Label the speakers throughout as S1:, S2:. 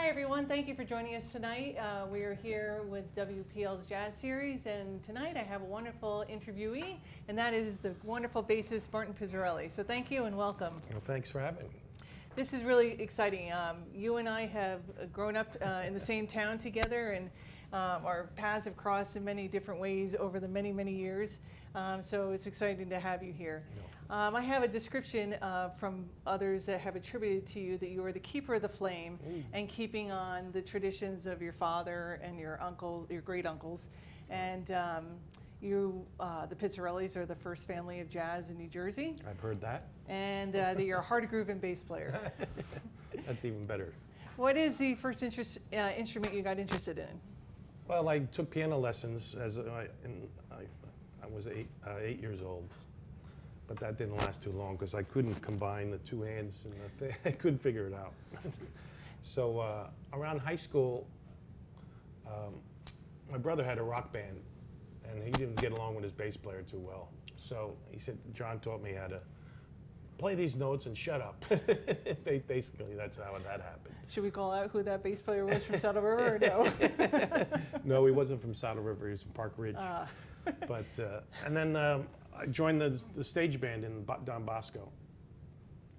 S1: Hi everyone, thank you for joining us tonight. We are here with WPL's Jazz Series, and tonight I have a wonderful interviewee, and that is the wonderful bassist Martin Pizzarelli. So thank you and welcome.
S2: Well, thanks for having me.
S1: This is really exciting. You and I have grown up in the same town together, and our paths have crossed in many different ways over the many, many years. So it's exciting to have you here. I have a description from others that have attributed to you that you are the keeper of the flame and keeping on the traditions of your father and your uncle, your great uncles. And the Pizzarellis are the first family of jazz in New Jersey.
S2: I've heard that.
S1: And that you're a hard-grooving bass player.
S2: That's even better.
S1: What is the first instrument you got interested in?
S2: Well, I took piano lessons as I was eight years old, but that didn't last too long because I couldn't combine the two hands, and I couldn't figure it out. So around high school, my brother had a rock band, and he didn't get along with his bass player too well. So he said, John taught me how to play these notes and shut up. Basically, that's how that happened.
S1: Should we call out who that bass player was from Saddle River, or no?
S2: No, he wasn't from Saddle River. He was from Park Ridge. But and then I joined the stage band in Don Bosco,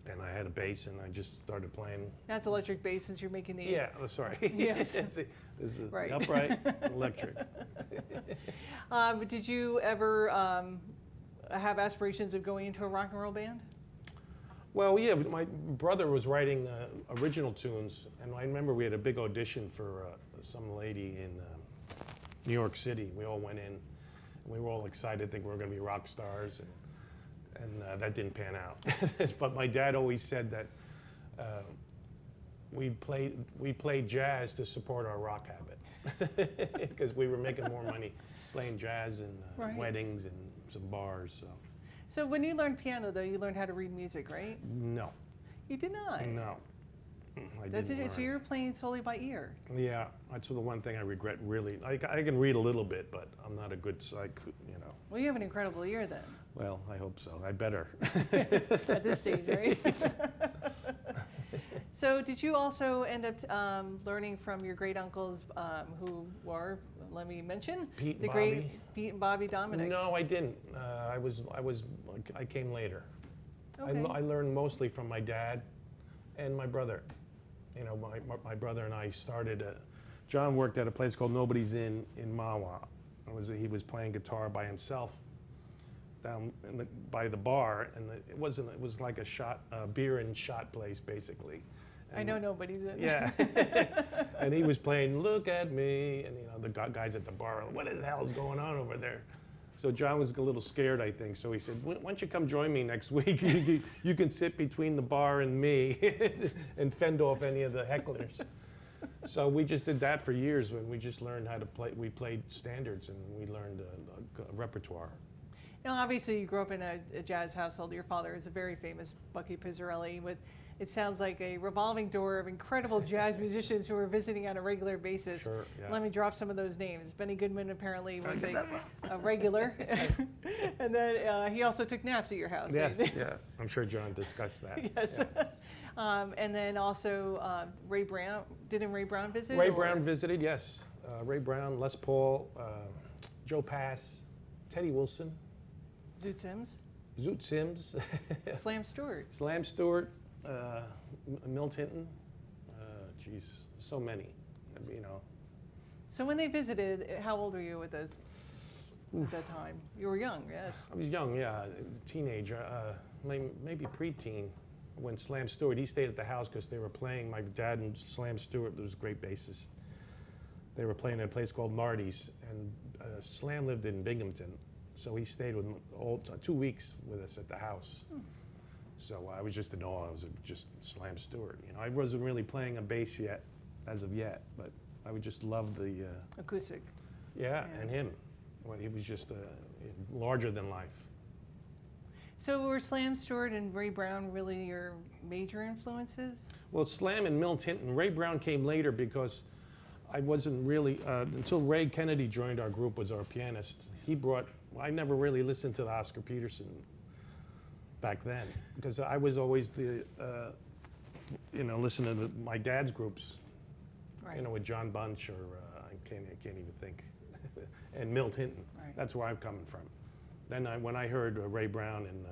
S2: and I had a bass, and I just started playing.
S1: That's electric bass, since you're making the...
S2: Yeah, oh, sorry.
S1: Yes.
S2: This is
S1: Right.
S2: Upright electric.
S1: Did you ever have aspirations of going into a rock and roll band?
S2: Well, yeah, my brother was writing original tunes, and I remember we had a big audition for some lady in New York City. We all went in, and we were all excited, thinking we were going to be rock stars, and that didn't pan out. But my dad always said that we played jazz to support our rock habit, because we were making more money playing jazz and
S1: Right.
S2: weddings and some bars.
S1: So when you learned piano, though, you learned how to read music, right?
S2: No.
S1: You did not?
S2: No. I
S1: That's
S2: didn't
S1: it. So
S2: learn.
S1: you were playing solely by ear?
S2: Yeah, that's the one thing I regret, really. I can read a little bit, but I'm not a good,
S1: Well, you have an incredible ear then.
S2: Well, I hope so. I better.
S1: At this stage, right? So did you also end up learning from your great uncles who were, let me mention,
S2: Pete and
S1: the
S2: Bobby.
S1: great Pete and Bobby Dominic?
S2: No, I didn't. I came later.
S1: Okay.
S2: I learned mostly from my dad and my brother. You know, my brother and I started, John worked at a place called Nobody's Inn in Mahwah. He was playing guitar by himself down by the bar, and it was like a beer and shot place, basically. And,
S1: I know Nobody's in.
S2: Yeah. And he was playing "Look at Me," and the guys at the bar, what the hell is going on over there? So John was a little scared, I think. So he said, "Why don't you come join me next week? You can sit between the bar and me and fend off any of the hecklers." So we just did that for years, and we just learned how to play. We played standards, and we learned a repertoire.
S1: Now, obviously, you grew up in a jazz household. Your father is a very famous Bucky Pizzarelli, with, it sounds like, a revolving door of incredible jazz musicians who are visiting on a regular basis.
S2: Sure, yeah.
S1: Let me drop some of those names. Benny Goodman apparently was a regular, and then he also took naps at your house.
S2: Yes, yeah. I'm sure John discussed that.
S1: Yes.
S2: Yeah.
S1: And then also Ray Brown. Didn't Ray Brown visit?
S2: Ray Brown visited, yes. Ray Brown, Les Paul, Joe Pass, Teddy Wilson.
S1: Zoot Sims?
S2: Zoot Sims.
S1: Slam Stewart.
S2: Slam Stewart, Milt Hinton. Geez, so many,
S1: So when they visited, how old were you at that time? You were young, yes.
S2: I was young, yeah, teenager, maybe preteen. When Slam Stewart, he stayed at the house because they were playing, my dad and Slam Stewart, who was a great bassist, they were playing at a place called Marty's, and Slam lived in Binghamton. So he stayed with all 2 weeks with us at the house. So I was just in awe. I was just Slam Stewart. I wasn't really playing a bass yet, as of yet, but I would just love the
S1: acoustic.
S2: Yeah, and him. Well, he was just larger than life.
S1: So were Slam Stewart and Ray Brown really your major influences?
S2: Well, Slam and Milt Hinton. Ray Brown came later because I wasn't really until Ray Kennedy joined our group, was our pianist. I never really listened to the Oscar Peterson back then because I was always listening to my dad's groups
S1: Right.
S2: You know, with John Bunch or I can't even think, and Milt Hinton.
S1: Right.
S2: That's where I'm coming from. Then when I heard Ray Brown and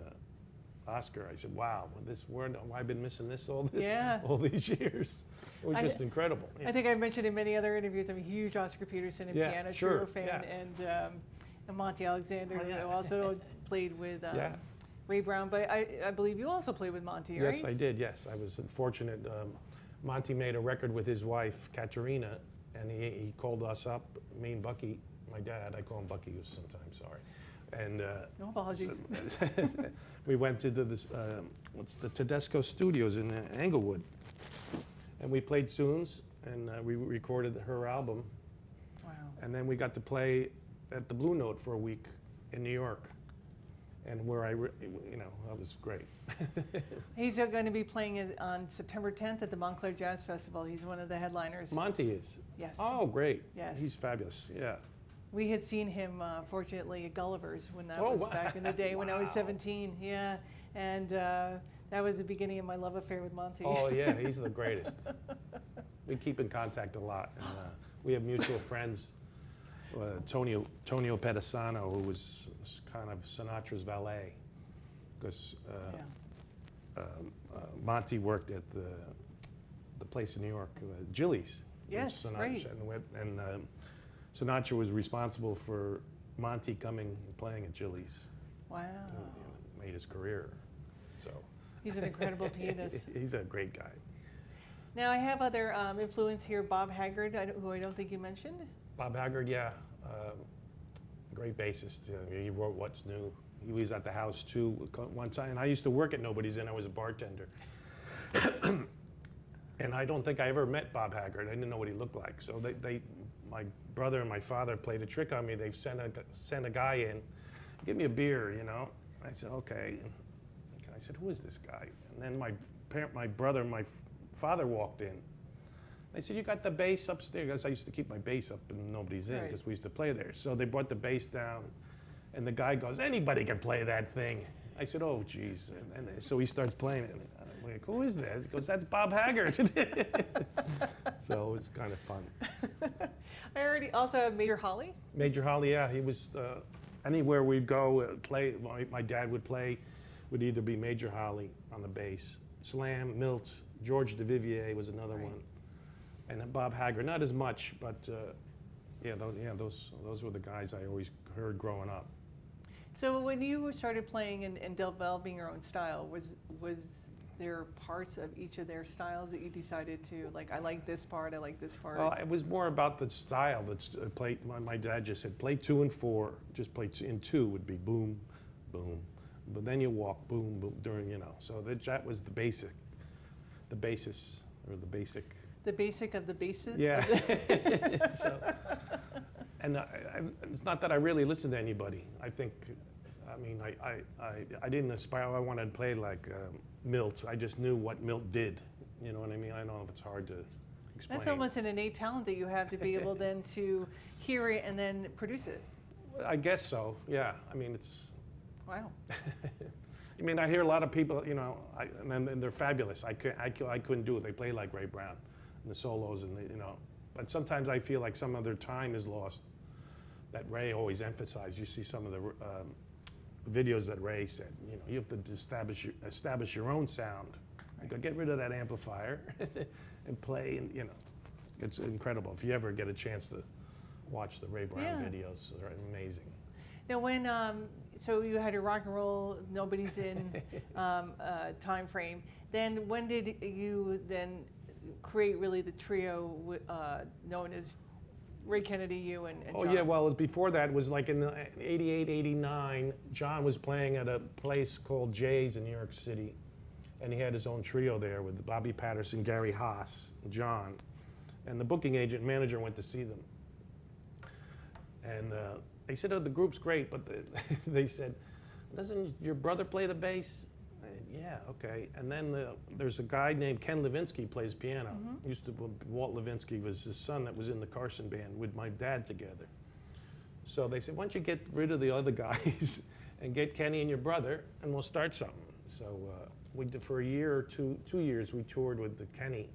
S2: Oscar, I said, wow, this word, I've been missing this all these years. It was just incredible.
S1: I think I've mentioned in many other interviews, I'm a huge Oscar Peterson and piano trio fan, and Monty Alexander, who also played with Ray Brown. But I believe you also played with Monty, right?
S2: Yes, I did, yes. I was fortunate. Monty made a record with his wife, Katerina, and he called us up, me and Bucky, my dad, I call him Bucky sometimes, sorry. And
S1: no apologies.
S2: We went to the Tedesco Studios in Englewood, and we played tunes, and we recorded her album.
S1: Wow.
S2: And then we got to play at the Blue Note for a week in New York, and where that was great.
S1: He's going to be playing on September 10th at the Montclair Jazz Festival. He's one of the headliners.
S2: Monty is?
S1: Yes.
S2: Oh, great.
S1: Yes.
S2: He's fabulous, yeah.
S1: We had seen him, fortunately, at Gulliver's when that was back in the day when I was 17. Yeah, and that was the beginning of my love affair with Monty.
S2: Oh yeah, he's the greatest. We keep in contact a lot, and we have mutual friends. Tonio Pedisano, who was kind of Sinatra's valet, because Monty worked at the place in New York, Gillies.
S1: Yes, right.
S2: And Sinatra was responsible for Monty coming and playing at Gillies.
S1: Wow.
S2: And made his career. So.
S1: He's an incredible pianist.
S2: He's a great guy.
S1: Now I have other influence here. Bob Haggard, who I don't think you mentioned.
S2: Bob Haggard, yeah, great bassist. He wrote What's New. He was at the house too one time. And I used to work at Nobody's Inn. I was a bartender. And I don't think I ever met Bob Haggard. I didn't know what he looked like. So my brother and my father played a trick on me. They've sent a guy in, give me a beer, you know. I said, okay. And I said, who is this guy? And then my brother and my father walked in. They said, you got the bass upstairs? Because I used to keep my bass up in Nobody's Inn because we used to play there. So they brought the bass down, and the guy goes, anybody can play that thing. I said, oh, geez. And so he starts playing it. I'm like, who is that? He goes, that's Bob Haggard. So it was kind of fun.
S1: I already also have Major Holly.
S2: Major Holly, yeah. He was, anywhere we'd go play, my dad would play, would either be Major Holly on the bass, Slam, Milt, George DeVivier was another one. And then Bob Haggard, not as much, but those were the guys I always heard growing up.
S1: So when you started playing and developing your own style, was there parts of each of their styles that you decided to, like, I like this part, I like this part?
S2: Well, it was more about the style. That's my dad just said, play 2 and 4. Just play in 2 would be boom, boom, but then you walk boom, boom during, So that was the basic, the basis or the basic.
S1: The basic of the basic?
S2: Yeah. And it's not that I really listened to anybody. I didn't aspire, I wanted to play like Milt. I just knew what Milt did. You know what I mean? I don't know if it's hard to explain.
S1: That's almost an innate talent that you have to be able then to hear it and then produce it.
S2: I guess so, yeah. I mean, it's...
S1: Wow.
S2: I mean, I hear a lot of people, and they're fabulous. I couldn't do it. They play like Ray Brown, and the solos, and But sometimes I feel like some of their time is lost. That Ray always emphasized. You see some of the videos that Ray said. You have to establish your own sound. You gotta get rid of that amplifier and play, and it's incredible. If you ever get a chance to watch the Ray Brown videos, they're amazing.
S1: Now, when so you had your rock and roll, Nobody's In time frame. Then when did you then create really the trio known as Ray Kennedy, you and John?
S2: Oh yeah, well before that was like in 88, 89, John was playing at a place called Jay's in New York City, and he had his own trio there with Bobby Patterson, Gary Haas, John, and the booking agent manager went to see them. And they said, oh, the group's great, but they said, doesn't your brother play the bass? Yeah, okay. And then there's a guy named Ken Levinsky plays piano. Walt Levinsky was his son that was in the Carson band with my dad together. So they said, why don't you get rid of the other guys and get Kenny and your brother, and we'll start something. So we did for a year or 2 years, we toured with the Kenny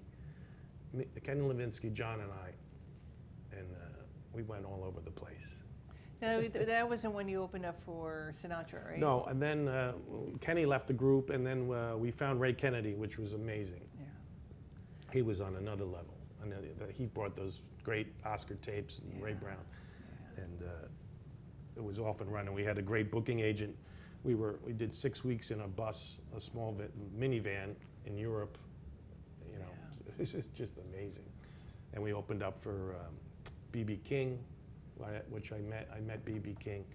S2: Kenny Levinsky, John, and I, and we went all over the place.
S1: Now, that wasn't when you opened up for Sinatra, right?
S2: No, and then Kenny left the group, and then we found Ray Kennedy, which was amazing.
S1: Yeah.
S2: He was on another level, and he brought those great Oscar tapes, and Ray Brown, and it was off and running. We had a great booking agent. We did 6 weeks in a bus, a small minivan in Europe. You know, it's just amazing. And we opened up for B.B. King, which I met B.B. King,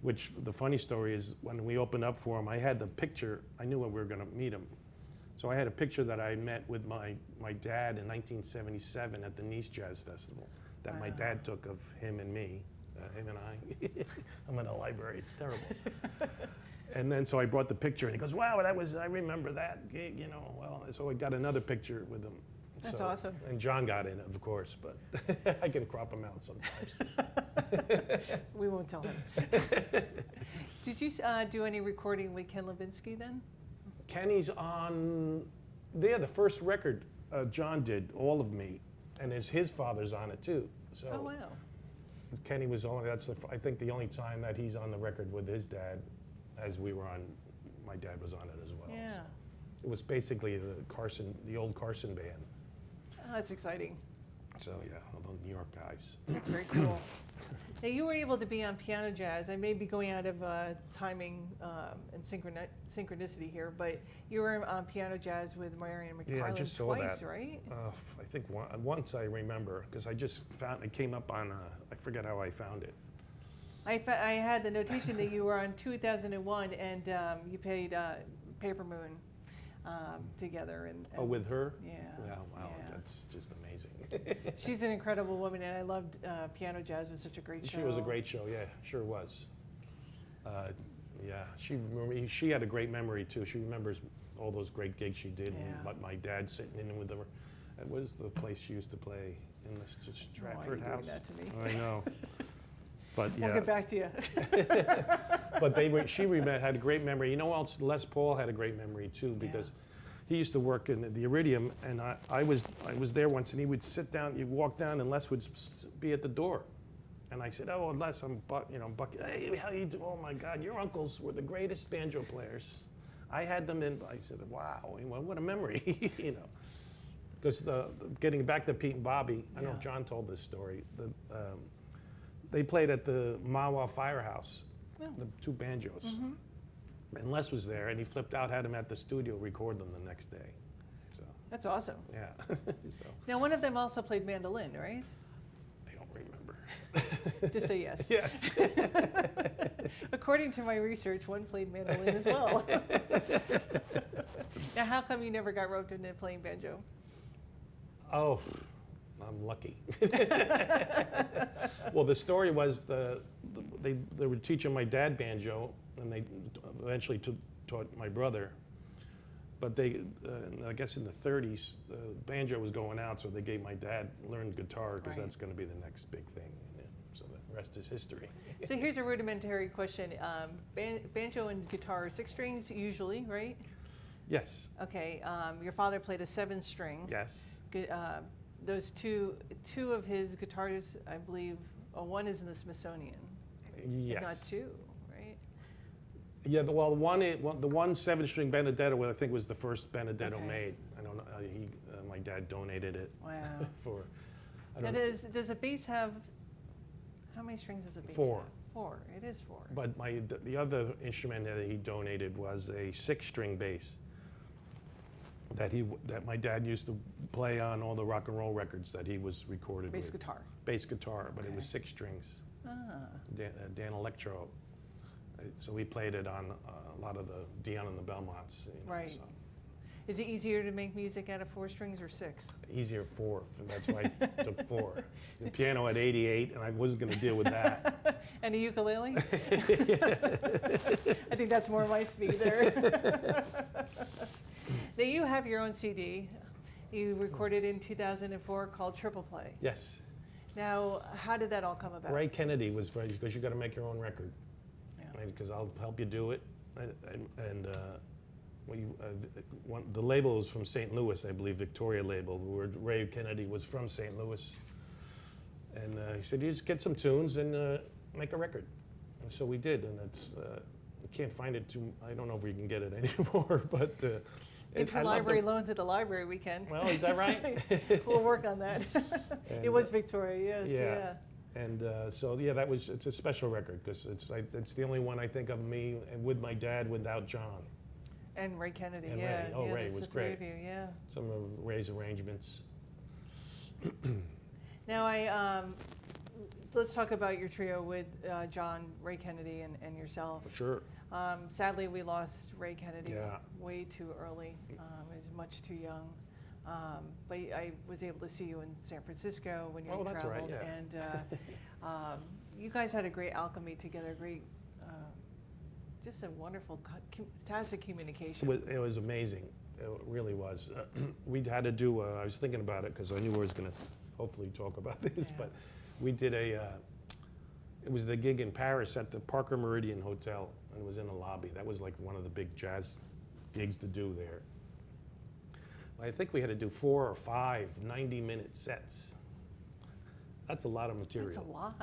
S2: which the funny story is when we opened up for him, I had the picture, I knew when we were gonna meet him. So I had a picture that I met with my dad in 1977 at the Nice Jazz Festival that my dad took of him and me, him and I. I'm in a library, it's terrible. And then so I brought the picture and he goes, wow, I remember that gig, you know. Well, so I got another picture with him.
S1: That's awesome.
S2: And John got in it, of course, but I can crop him out sometimes.
S1: We won't tell him. Did you do any recording with Ken Levinsky then?
S2: Kenny's on there, the first record John did, All of Me, and his father's on it too. So
S1: Oh, wow.
S2: Kenny was on, I think the only time that he's on the record with his dad, as we were on, my dad was on it as well.
S1: Yeah.
S2: So it was basically the old Carson band.
S1: Oh, that's exciting.
S2: So yeah, all the New York guys.
S1: That's very cool. Now, you were able to be on Piano Jazz. I may be going out of timing and synchronicity here, but you were on Piano Jazz with Marion McFarlane
S2: Yeah, I just saw
S1: twice,
S2: that.
S1: right?
S2: I think once I remember, because I just found it came up on, I forget how I found it.
S1: I had the notation that you were on 2001 and you played Paper Moon together.
S2: Oh, with her?
S1: Yeah.
S2: Yeah, wow,
S1: yeah.
S2: that's just amazing.
S1: She's an incredible woman, and I loved Piano Jazz. Was such a great show.
S2: She was a great show, yeah, sure was. Yeah, she had a great memory too. She remembers all those great gigs she did, and my dad sitting in with her. What is the place she used to play in the Stratford
S1: Why are you
S2: House?
S1: doing that to me?
S2: I know. But yeah.
S1: We'll get back to you.
S2: But she had a great memory. You know what else? Les Paul had a great memory too, because he used to work in the Iridium, and I was there once, and he would sit down. You walk down, and Les would be at the door, and I said, "Oh, Les, I'm Buck. Hey, how you do? Oh my God, your uncles were the greatest banjo players. I had them in." I said, "Wow, what a memory," you know. Because getting back to Pete and Bobby, I don't know if John told this story. They played at the Mawa Firehouse, the two banjos. Mm-hmm. And Les was there, and he flipped out, had him at the studio record them the next day. So
S1: That's awesome.
S2: yeah. So
S1: Now, one of them also played mandolin, right?
S2: I don't remember.
S1: Just say yes.
S2: Yes.
S1: According to my research, one played mandolin as well. Now, how come you never got roped into playing banjo?
S2: Oh, I'm lucky. Well, the story was they were teaching my dad banjo, and they eventually taught my brother. But I guess in the 30s, the banjo was going out, so they gave my dad learn guitar, because that's going to be the next big thing. So the rest is history.
S1: So here's a rudimentary question. Banjo and guitar, 6 strings usually, right?
S2: Yes.
S1: Okay. Your father played a 7-string.
S2: Yes.
S1: Those two of his guitars, I believe, one is in the Smithsonian.
S2: Yes.
S1: If not 2, right?
S2: Yeah. The one 7-string Benedetto, I think, was the first Benedetto made. I don't know. My dad donated it.
S1: Wow.
S2: For.
S1: Now, does a bass have? How many strings does a bass
S2: 4.
S1: have? 4. It is 4.
S2: But the other instrument that he donated was a 6-string bass that my dad used to play on all the rock and roll records that he was recorded with. Bass guitar, but it was 6 strings.
S1: Ah.
S2: Dan Electro. So we played it on a lot of the Dion and the Belmonts.
S1: Right.
S2: So.
S1: Is it easier to make music out of 4 strings or 6?
S2: Easier 4, and that's why I took 4. The piano at 88, and I wasn't going to deal with that.
S1: And a ukulele? I think that's more my speed there. Now, you have your own CD. You recorded in 2004 called Triple Play.
S2: Yes.
S1: Now, how did that all come about?
S2: Ray Kennedy was because you got to make your own record.
S1: Yeah.
S2: Because I'll help you do it, and the label was from St. Louis, I believe, Victoria label, where Ray Kennedy was from St. Louis. And he said, you just get some tunes and make a record. And so we did, and it's, I can't find it I don't know if we can get it anymore, but.
S1: Interlibrary loan to the library we can.
S2: Well, is that right?
S1: We'll work on that. It was Victoria, yes,
S2: yeah. And so, yeah, it's a special record, because it's the only one I think of me and with my dad without John.
S1: And Ray Kennedy,
S2: And
S1: yeah.
S2: Ray. Oh,
S1: yeah,
S2: Ray
S1: that's
S2: was
S1: the three
S2: great.
S1: of you, yeah.
S2: Some of Ray's arrangements.
S1: Now, let's talk about your trio with John, Ray Kennedy, and yourself.
S2: Sure.
S1: Sadly, we lost Ray Kennedy
S2: Yeah.
S1: way too early. He was much too young. But I was able to see you in San Francisco when you
S2: Oh, that's
S1: traveled.
S2: right, yeah.
S1: And you guys had a great alchemy together, just a wonderful, fantastic communication.
S2: It was amazing. It really was. We had to do, I was thinking about it because I knew I was going to hopefully talk about this,
S1: Yeah.
S2: but we did it was the gig in Paris at the Parker Meridian Hotel, and it was in the lobby. That was like one of the big jazz gigs to do there. I think we had to do 4 or 5 90-minute sets. That's a lot of material.
S1: That's a lot.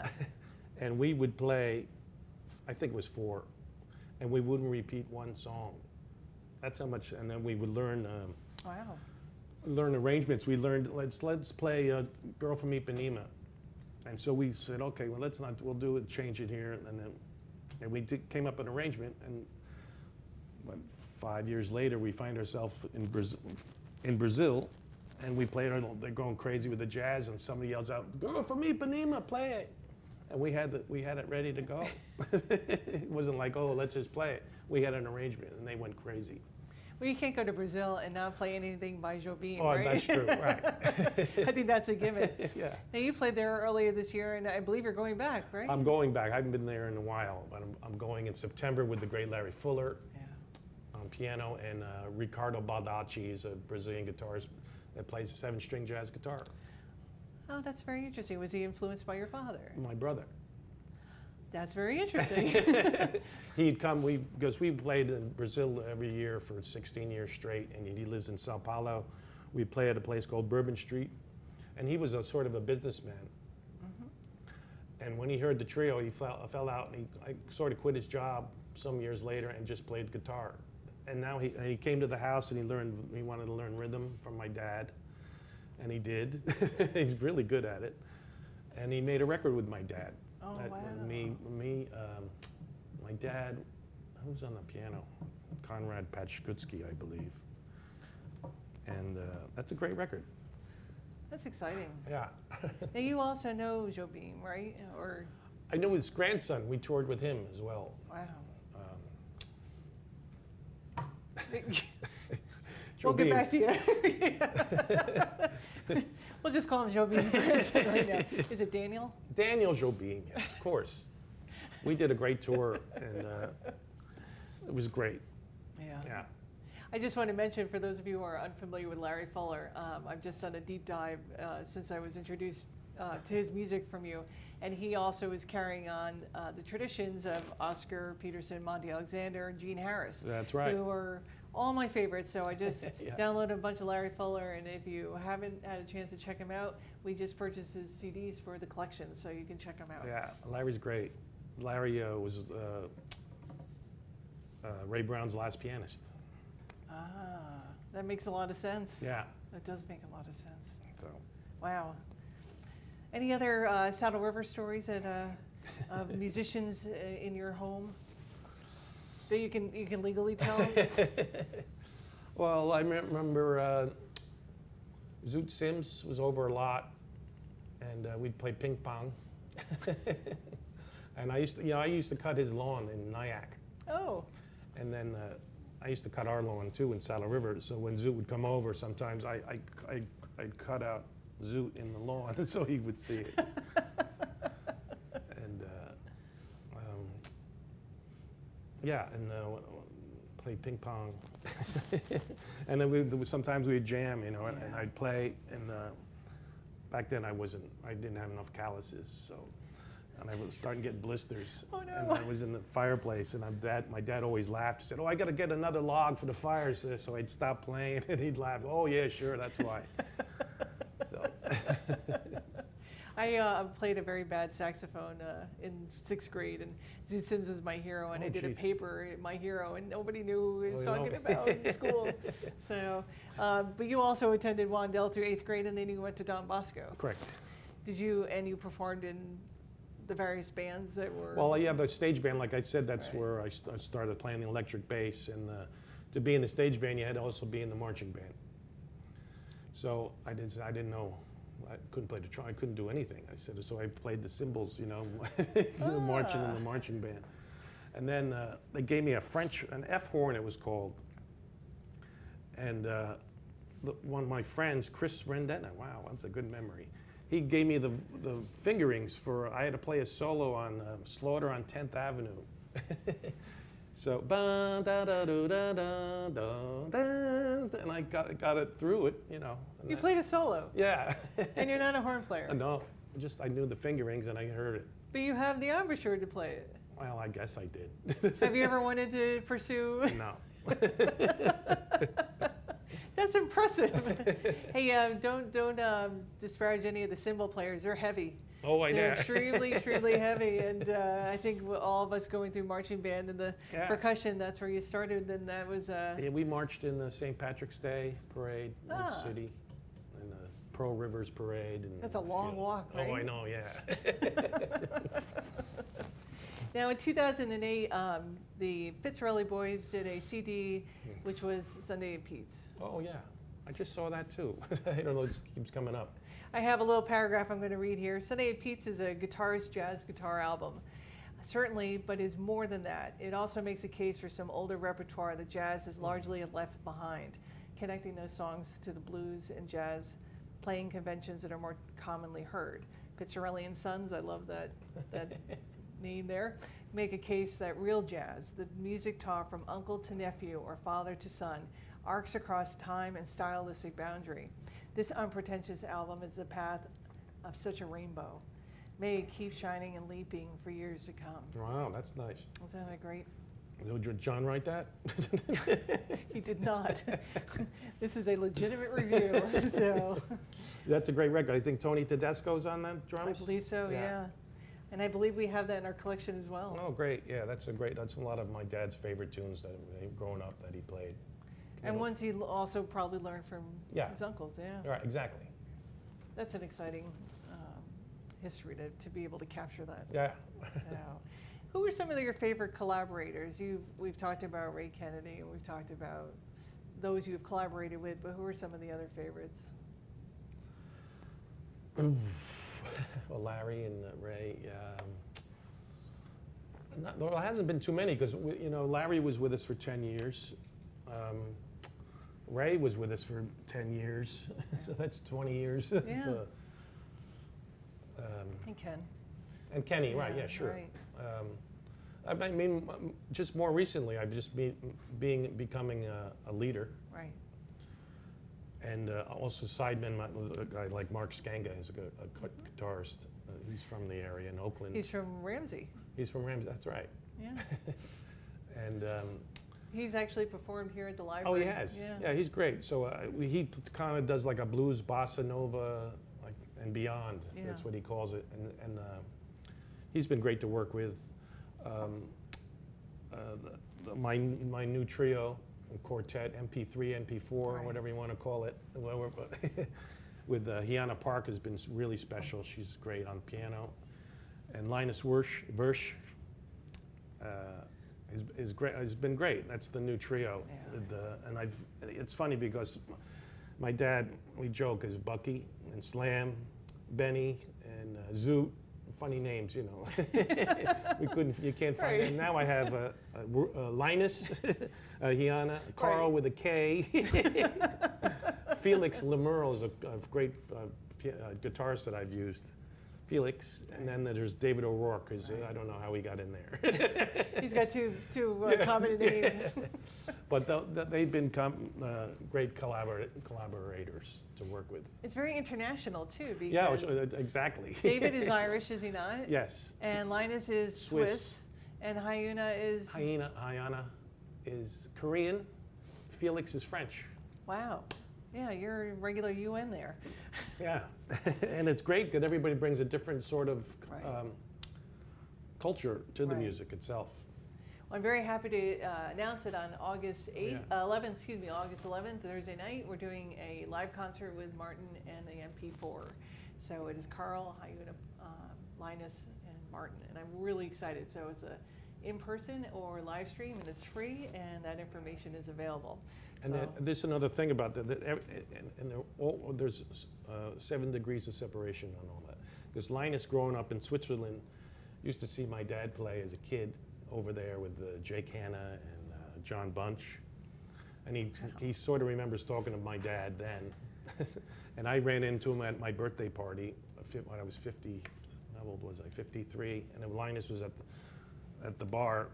S2: And we would play, I think it was 4, and we wouldn't repeat one song. That's how much, and then we would learn
S1: Wow.
S2: learn arrangements. We learned, let's play Girl from Ipanema. And so we said, okay, well, we'll do it, change it here, and we came up with an arrangement, and 5 years later, we find ourselves in Brazil, and we played, they're going crazy with the jazz, and somebody yells out, Girl from Ipanema, play it. And we had it ready to go. It wasn't like, oh, let's just play it. We had an arrangement, and they went crazy.
S1: Well, you can't go to Brazil and not play anything by Jobim,
S2: Oh,
S1: right?
S2: that's true, right.
S1: I think that's a given.
S2: Yeah.
S1: Now, you played there earlier this year, and I believe you're going back, right?
S2: I'm going back. I haven't been there in a while, but I'm going in September with the great Larry Fuller on piano, and Ricardo Baldacci is a Brazilian guitarist that plays a 7-string jazz guitar.
S1: Oh, that's very interesting. Was he influenced by your father?
S2: My brother.
S1: That's very interesting.
S2: He'd come, because we played in Brazil every year for 16 years straight, and he lives in Sao Paulo. We'd play at a place called Bourbon Street, and he was a sort of a businessman. Mm-hmm. And when he heard the trio, he fell out, and I sort of quit his job some years later and just played guitar. And now he came to the house, and he wanted to learn rhythm from my dad, and he did. He's really good at it. And he made a record with my dad.
S1: Oh, wow.
S2: My dad, who's on the piano? Konrad Pachkutsky, I believe. And that's a great record.
S1: That's exciting.
S2: Yeah.
S1: Now, you also know Jobim, right? Or
S2: I know his grandson. We toured with him as well.
S1: wow. We'll get back to you. We'll just call him Jobim's grandson right now. Is it Daniel?
S2: Daniel Jobim, yes, of course. We did a great tour, and it was great. Yeah.
S1: I just want to mention, for those of you who are unfamiliar with Larry Fuller, I've just done a deep dive since I was introduced to his music from you. And he also is carrying on the traditions of Oscar Peterson, Monty Alexander, and Gene Harris.
S2: That's right.
S1: Who are all my favorites. So I just
S2: Yeah.
S1: downloaded a bunch of Larry Fuller, and if you haven't had a chance to check him out, we just purchased his CDs for the collection, so you can check them out.
S2: Yeah, Larry's great. Larry was Ray Brown's last pianist.
S1: Ah, that makes a lot of sense.
S2: Yeah.
S1: That does make a lot of sense.
S2: So.
S1: Wow. Any other Saddle River stories of musicians in your home that you can legally tell?
S2: Well, I remember Zoot Sims was over a lot, and we'd play ping pong. And I used to cut his lawn in Nyack.
S1: Oh.
S2: And then I used to cut our lawn too in Saddle River. So when Zoot would come over, sometimes I'd cut out Zoot in the lawn so he would see it. And play ping pong. And then sometimes we'd jam, and I'd play. And back then I didn't have enough calluses, so and I was starting to get blisters.
S1: Oh, no.
S2: And I was in the fireplace, and my dad always laughed. He said, "Oh, I got to get another log for the fire." So I'd stop playing, and he'd laugh. "Oh yeah, sure, that's why." So.
S1: I played a very bad saxophone in 6th grade, and Zoot Sims was my hero, and
S2: Oh,
S1: I did a
S2: geez.
S1: paper, My Hero, and nobody knew who I was
S2: Oh,
S1: talking
S2: no.
S1: about in school. So, but you also attended Wandell through 8th grade, and then you went to Don Bosco.
S2: Correct.
S1: And you performed in the various bands that were...
S2: Well, yeah, the stage band, like I said, that's
S1: Right.
S2: where I started playing the electric bass, and to be in the stage band, you had to also be in the marching band. So I didn't know. I couldn't play I couldn't do anything. I said, so I played the cymbals, marching in the marching band. And then they gave me an F horn, it was called. And one of my friends, Chris Rendena, wow, that's a good memory. He gave me the fingerings I had to play a solo on Slaughter on 10th Avenue. So, and I got it through it,
S1: You played a solo,
S2: Yeah.
S1: and you're not a horn player.
S2: No, I knew the fingerings and I heard it.
S1: But you have the embouchure to play it.
S2: Well, I guess I did.
S1: Have you ever wanted to pursue?
S2: No.
S1: That's impressive. Hey, don't disparage any of the cymbal players. They're heavy.
S2: Oh, I know.
S1: They're extremely, extremely heavy, and I think all of us going through marching band and the
S2: Yeah.
S1: percussion, that's where you started, and that was...
S2: Yeah, we marched in the St. Patrick's Day parade in the city, and the Pearl Rivers parade. And
S1: That's a long walk, right?
S2: Oh, I know, yeah.
S1: Now, in 2008, the Pizzarelli boys did a CD, which was Sunday at Pete's.
S2: Oh, yeah. I just saw that too. I don't know, it just keeps coming up.
S1: I have a little paragraph I'm going to read here. Sunday at Pete's is a guitarist jazz guitar album. Certainly, but is more than that. It also makes a case for some older repertoire that jazz has largely left behind, connecting those songs to the blues and jazz playing conventions that are more commonly heard. Pizzarelli and Sons, I love that name there, make a case that real jazz, the music taught from uncle to nephew or father to son, arcs across time and stylistic boundary. This unpretentious album is the path of such a rainbow. May it keep shining and leaping for years to come.
S2: Wow, that's nice.
S1: Isn't that great?
S2: Did John write that?
S1: He did not. This is a legitimate review. So
S2: That's a great record. I think Tony Tedesco's on that drums?
S1: I believe so, yeah. And I believe we have that in our collection as well.
S2: Oh, great. Yeah, that's a lot of my dad's favorite tunes that growing up that he played.
S1: And ones he also probably learned from
S2: Yeah.
S1: his uncles, yeah.
S2: Right, exactly.
S1: That's an exciting history to be able to capture that.
S2: Yeah.
S1: So, who are some of your favorite collaborators? We've talked about Ray Kennedy, and we've talked about those you've collaborated with, but who are some of the other favorites?
S2: Well, Larry and Ray. There hasn't been too many because Larry was with us for 10 years. Ray was with us for 10 years, so that's 20 years.
S1: Yeah. And Ken.
S2: And Kenny, right? Yeah, sure.
S1: Right.
S2: I mean, just more recently, I've just becoming a leader.
S1: Right.
S2: And also sideman, a guy like Mark Skanga is a guitarist. He's from the area in Oakland.
S1: He's from Ramsey.
S2: He's from Ramsey, that's right.
S1: Yeah.
S2: And
S1: He's actually performed here at the
S2: oh,
S1: library.
S2: he has.
S1: Yeah.
S2: Yeah, he's great. So he kind of does like a blues bossa nova, and beyond.
S1: Yeah.
S2: That's what he calls it. And he's been great to work with. My new trio, quartet, MP3, MP4, or
S1: Right.
S2: whatever you want to call it, with Hiana Park has been really special. She's great on piano, and Linus Versch is great. Has been great. That's the new trio.
S1: Yeah.
S2: It's funny because my dad, we joke, is Bucky and Slam, Benny and Zoot. Funny names, You can't find
S1: Right.
S2: them. Now I have Linus, Hiana, Carl with a K, Felix Lemurl is a great guitarist that I've used. Felix, and then there's David O'Rourke, because I don't know how he got in there.
S1: He's got two common names.
S2: But they've been great collaborators to work with.
S1: It's very international too, because
S2: Yeah, exactly.
S1: David is Irish, is he not?
S2: Yes.
S1: And Linus is Swiss. And
S2: Hyana is Korean. Felix is French.
S1: Wow. Yeah, you're a regular UN there.
S2: Yeah, and it's great that everybody brings a different sort of culture to the music itself.
S1: Well, I'm very happy to announce that on August 11th, Thursday night, we're doing a live concert with Martin and the MP4. So it is Carl, Hyuna, Linus, and Martin, and I'm really excited. So it's a in-person or live stream, and it's free, and that information is available.
S2: And there's another thing about that, there's 7 degrees of separation on all that. Because Linus, growing up in Switzerland, used to see my dad play as a kid over there with Jake Hanna and John Bunch. And he sort of remembers talking to my dad then. And I ran into him at my birthday party when I was 50, how old was I, 53? And then Linus was at the bar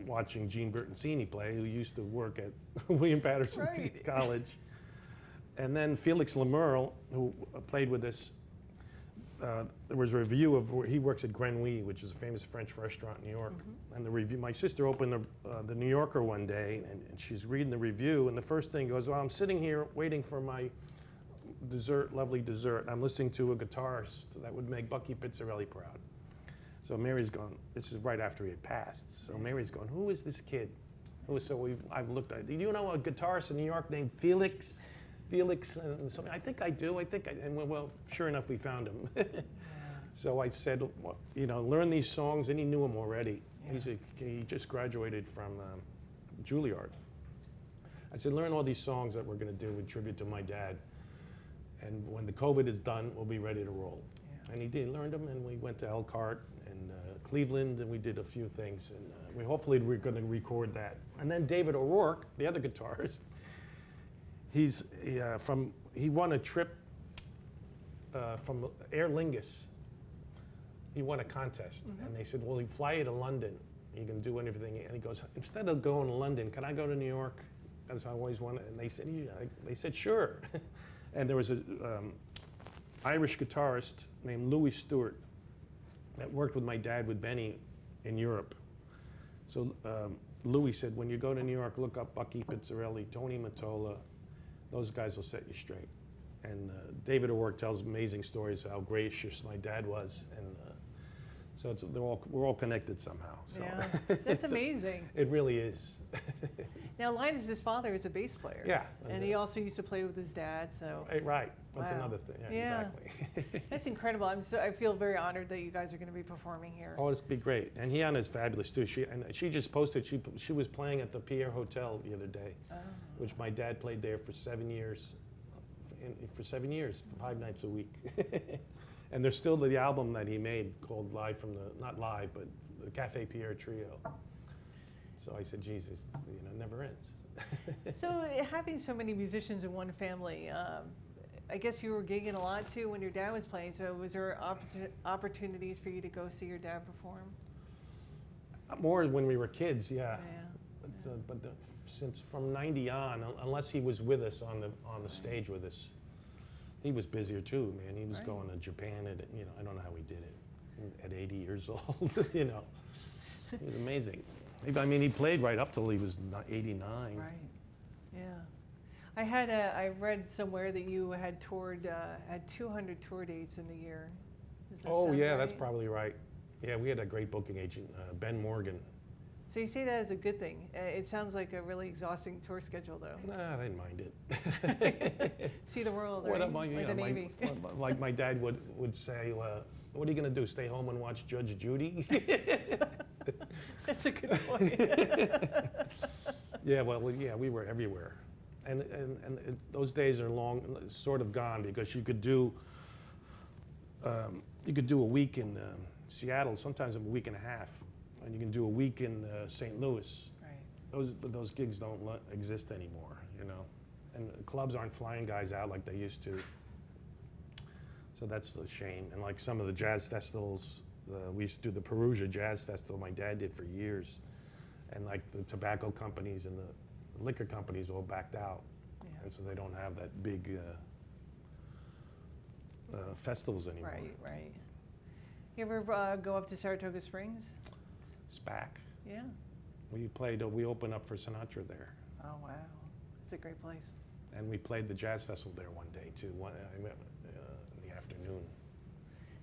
S2: watching Gene Bertoncini play, who used to work at William Patterson College. And then Felix Lemerle, who played with us, there was a review of where he works at Grenouille, which is a famous French restaurant in New York. And the review, my sister opened the New Yorker one day, and she's reading the review, and the first thing goes, well, I'm sitting here waiting for my dessert, lovely dessert. I'm listening to a guitarist that would make Bucky Pizzarelli proud. So Mary's gone, this is right after he had passed. So Mary's going, who is this kid? I've looked at, do you know a guitarist in New York named Felix? And something, I think I do, and well, sure enough, we found him. So I said, well, learn these songs, and he knew them already. Yeah. He just graduated from Juilliard. I said, learn all these songs that we're gonna do in tribute to my dad. And when the COVID is done, we'll be ready to roll. Yeah. And he did, learned them, and we went to Elkhart and Cleveland, and we did a few things. And hopefully we're gonna record that. And then David O'Rourke, the other guitarist, he won a trip from Aer Lingus. He won a contest, and they said, well, you fly you to London, you can do anything. And he goes, instead of going to London, can I go to New York? As I always wanted. And they said, sure. And there was a Irish guitarist named Louis Stewart that worked with my dad, with Benny, in Europe. So Louis said, when you go to New York, look up Bucky Pizzarelli, Tony Mottola. Those guys will set you straight. And David O'Rourke tells amazing stories how gracious my dad was, and so we're all connected somehow. So.
S1: Yeah, that's amazing.
S2: It really is.
S1: Now, Linus's father is a bass player.
S2: Yeah.
S1: And he also used to play with his dad, so.
S2: Right, that's
S1: wow.
S2: Another thing, yeah. Exactly.
S1: That's incredible. I feel very honored that you guys are going to be performing here.
S2: Oh, it's be great. And Hyana's fabulous too. She just posted, she was playing at the Pierre Hotel the other day, which my dad played there for 7 years. For 7 years, 5 nights a week. And there's still the album that he made called Live from not live, but the Cafe Pierre Trio. So I said, Jesus, it never ends.
S1: So having so many musicians in one family, I guess you were gigging a lot too when your dad was playing, so was there opportunities for you to go see your dad perform?
S2: More when we were kids, yeah. Since from 90 on, unless he was with us on the stage with us, he was busier too, man. He was going to Japan at, I don't know how he did it at 80 years old, It was amazing. I mean, he played right up till he was 89.
S1: Right, yeah. I read somewhere that you had toured, had 200 tour dates in the year. Does that sound right?
S2: That's probably right. Yeah, we had a great booking agent, Ben Morgan.
S1: So you say that as a good thing. It sounds like a really exhausting tour schedule, though.
S2: Nah, I didn't mind it.
S1: See the world, right? Like the Navy.
S2: Like my dad would say, what are you going to do, stay home and watch Judge Judy?
S1: That's a good point.
S2: Yeah, we were everywhere. And those days are sort of gone, because you could do a week in Seattle, sometimes a week and a half. And you can do a week in St. Louis. Right. Those gigs don't exist anymore, And clubs aren't flying guys out like they used to. So that's a shame. And like some of the jazz festivals, we used to do the Perugia Jazz Festival my dad did for years. And like the tobacco companies and the liquor companies all backed out.
S1: Yeah.
S2: And so they don't have that big festivals anymore.
S1: Right. You ever go up to Saratoga Springs?
S2: SPAC.
S1: Yeah.
S2: We opened up for Sinatra there.
S1: Oh, wow. It's a great place.
S2: And we played the jazz festival there one day too, in the afternoon.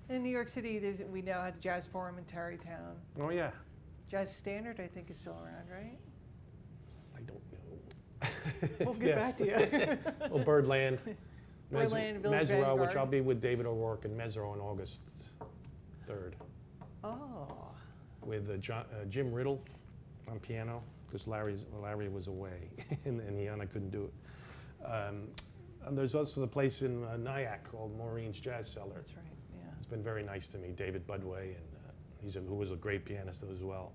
S1: In New York City, we now have the Jazz Forum in Tarrytown.
S2: Oh yeah.
S1: Jazz Standard, I think, is still around, right?
S2: I don't know.
S1: We'll get back to you.
S2: Well, Birdland.
S1: Birdland, Village
S2: Mesro,
S1: Vanguard.
S2: which I'll be with David O'Rourke in Mesro on August 3rd.
S1: Oh.
S2: With Jim Riddle on piano, because Larry was away, and Yana couldn't do it. And there's also the place in Nyack called Maureen's Jazz Cellar.
S1: That's right, yeah.
S2: It's been very nice to me, David Budway, and who was a great pianist as well.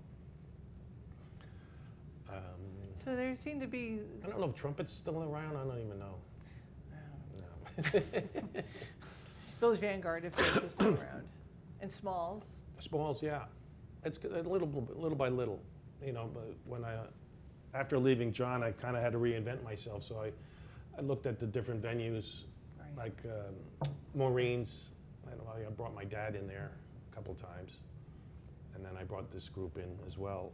S1: So there seem to be...
S2: I don't know if trumpet's still around. I don't even know. No.
S1: Village Vanguard, if it's still around. And Smalls.
S2: Smalls, yeah. It's a little by little, but after leaving John, I kind of had to reinvent myself. So I looked at the different venues,
S1: Right.
S2: like Maureen's. I brought my dad in there a couple times, and then I brought this group in as well.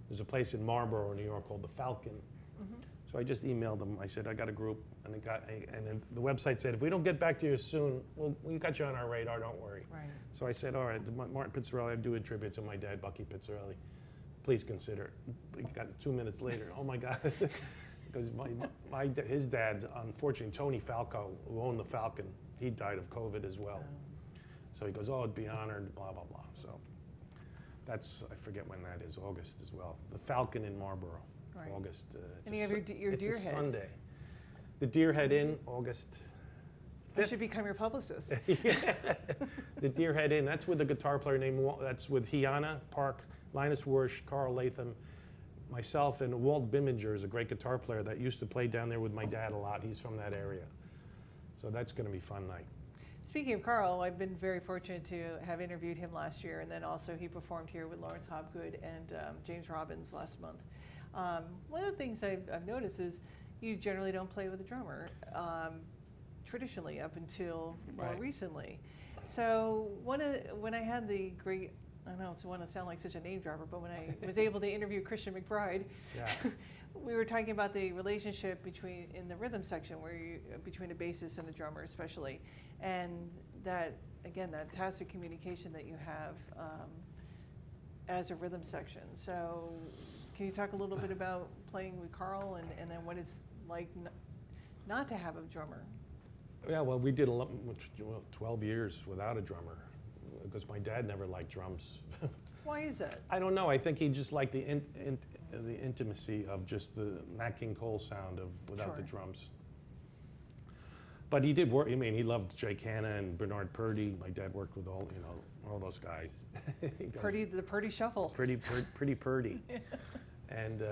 S2: There's a place in Marlborough, New York called the Falcon.
S1: Mm-hmm.
S2: So I just emailed them. I said I got a group, and then the website said if we don't get back to you soon, we got you on our radar. Don't worry.
S1: Right.
S2: So I said, all right, Martin Pizzarelli, I do a tribute to my dad, Bucky Pizzarelli. Please consider it. We got 2 minutes later. Oh my God. Because his dad, unfortunately, Tony Falco, who owned the Falcon, he died of COVID as well. So he goes, oh, it'd be honored, blah, blah, blah. So I forget when that is, August as well. The Falcon in Marlborough,
S1: Right.
S2: August.
S1: And you have your
S2: it's
S1: Deer
S2: a
S1: Head.
S2: Sunday. The Deer Head Inn, August
S1: I
S2: 5th.
S1: should become your publicist.
S2: The Deer Head Inn, that's with a guitar player that's with Hiana Park, Linus Wersch, Carl Latham, myself, and Walt Biminger is a great guitar player that used to play down there with my dad a lot. He's from that area. So that's going to be a fun night.
S1: Speaking of Carl, I've been very fortunate to have interviewed him last year, and then also he performed here with Lawrence Hobgood and James Robbins last month. One of the things I've noticed is you generally don't play with a drummer, traditionally up until more
S2: Right.
S1: recently. So when I had the great, I don't want to sound like such a name dropper, but when I was able to interview Christian McBride,
S2: Yeah.
S1: we were talking about the relationship in the rhythm section, between a bassist and a drummer especially, and that tacit communication that you have as a rhythm section. So can you talk a little bit about playing with Carl and then what it's like not to have a drummer?
S2: Yeah, well, we did 12 years without a drummer because my dad never liked drums.
S1: Why is that?
S2: I don't know. I think he just liked the intimacy of just the Nat King Cole sound without the
S1: Sure.
S2: drums. But he did work. I mean, he loved Jake Hanna and Bernard Purdy. My dad worked with all those guys. He goes,
S1: The Purdy Shuffle.
S2: Pretty Purdy. And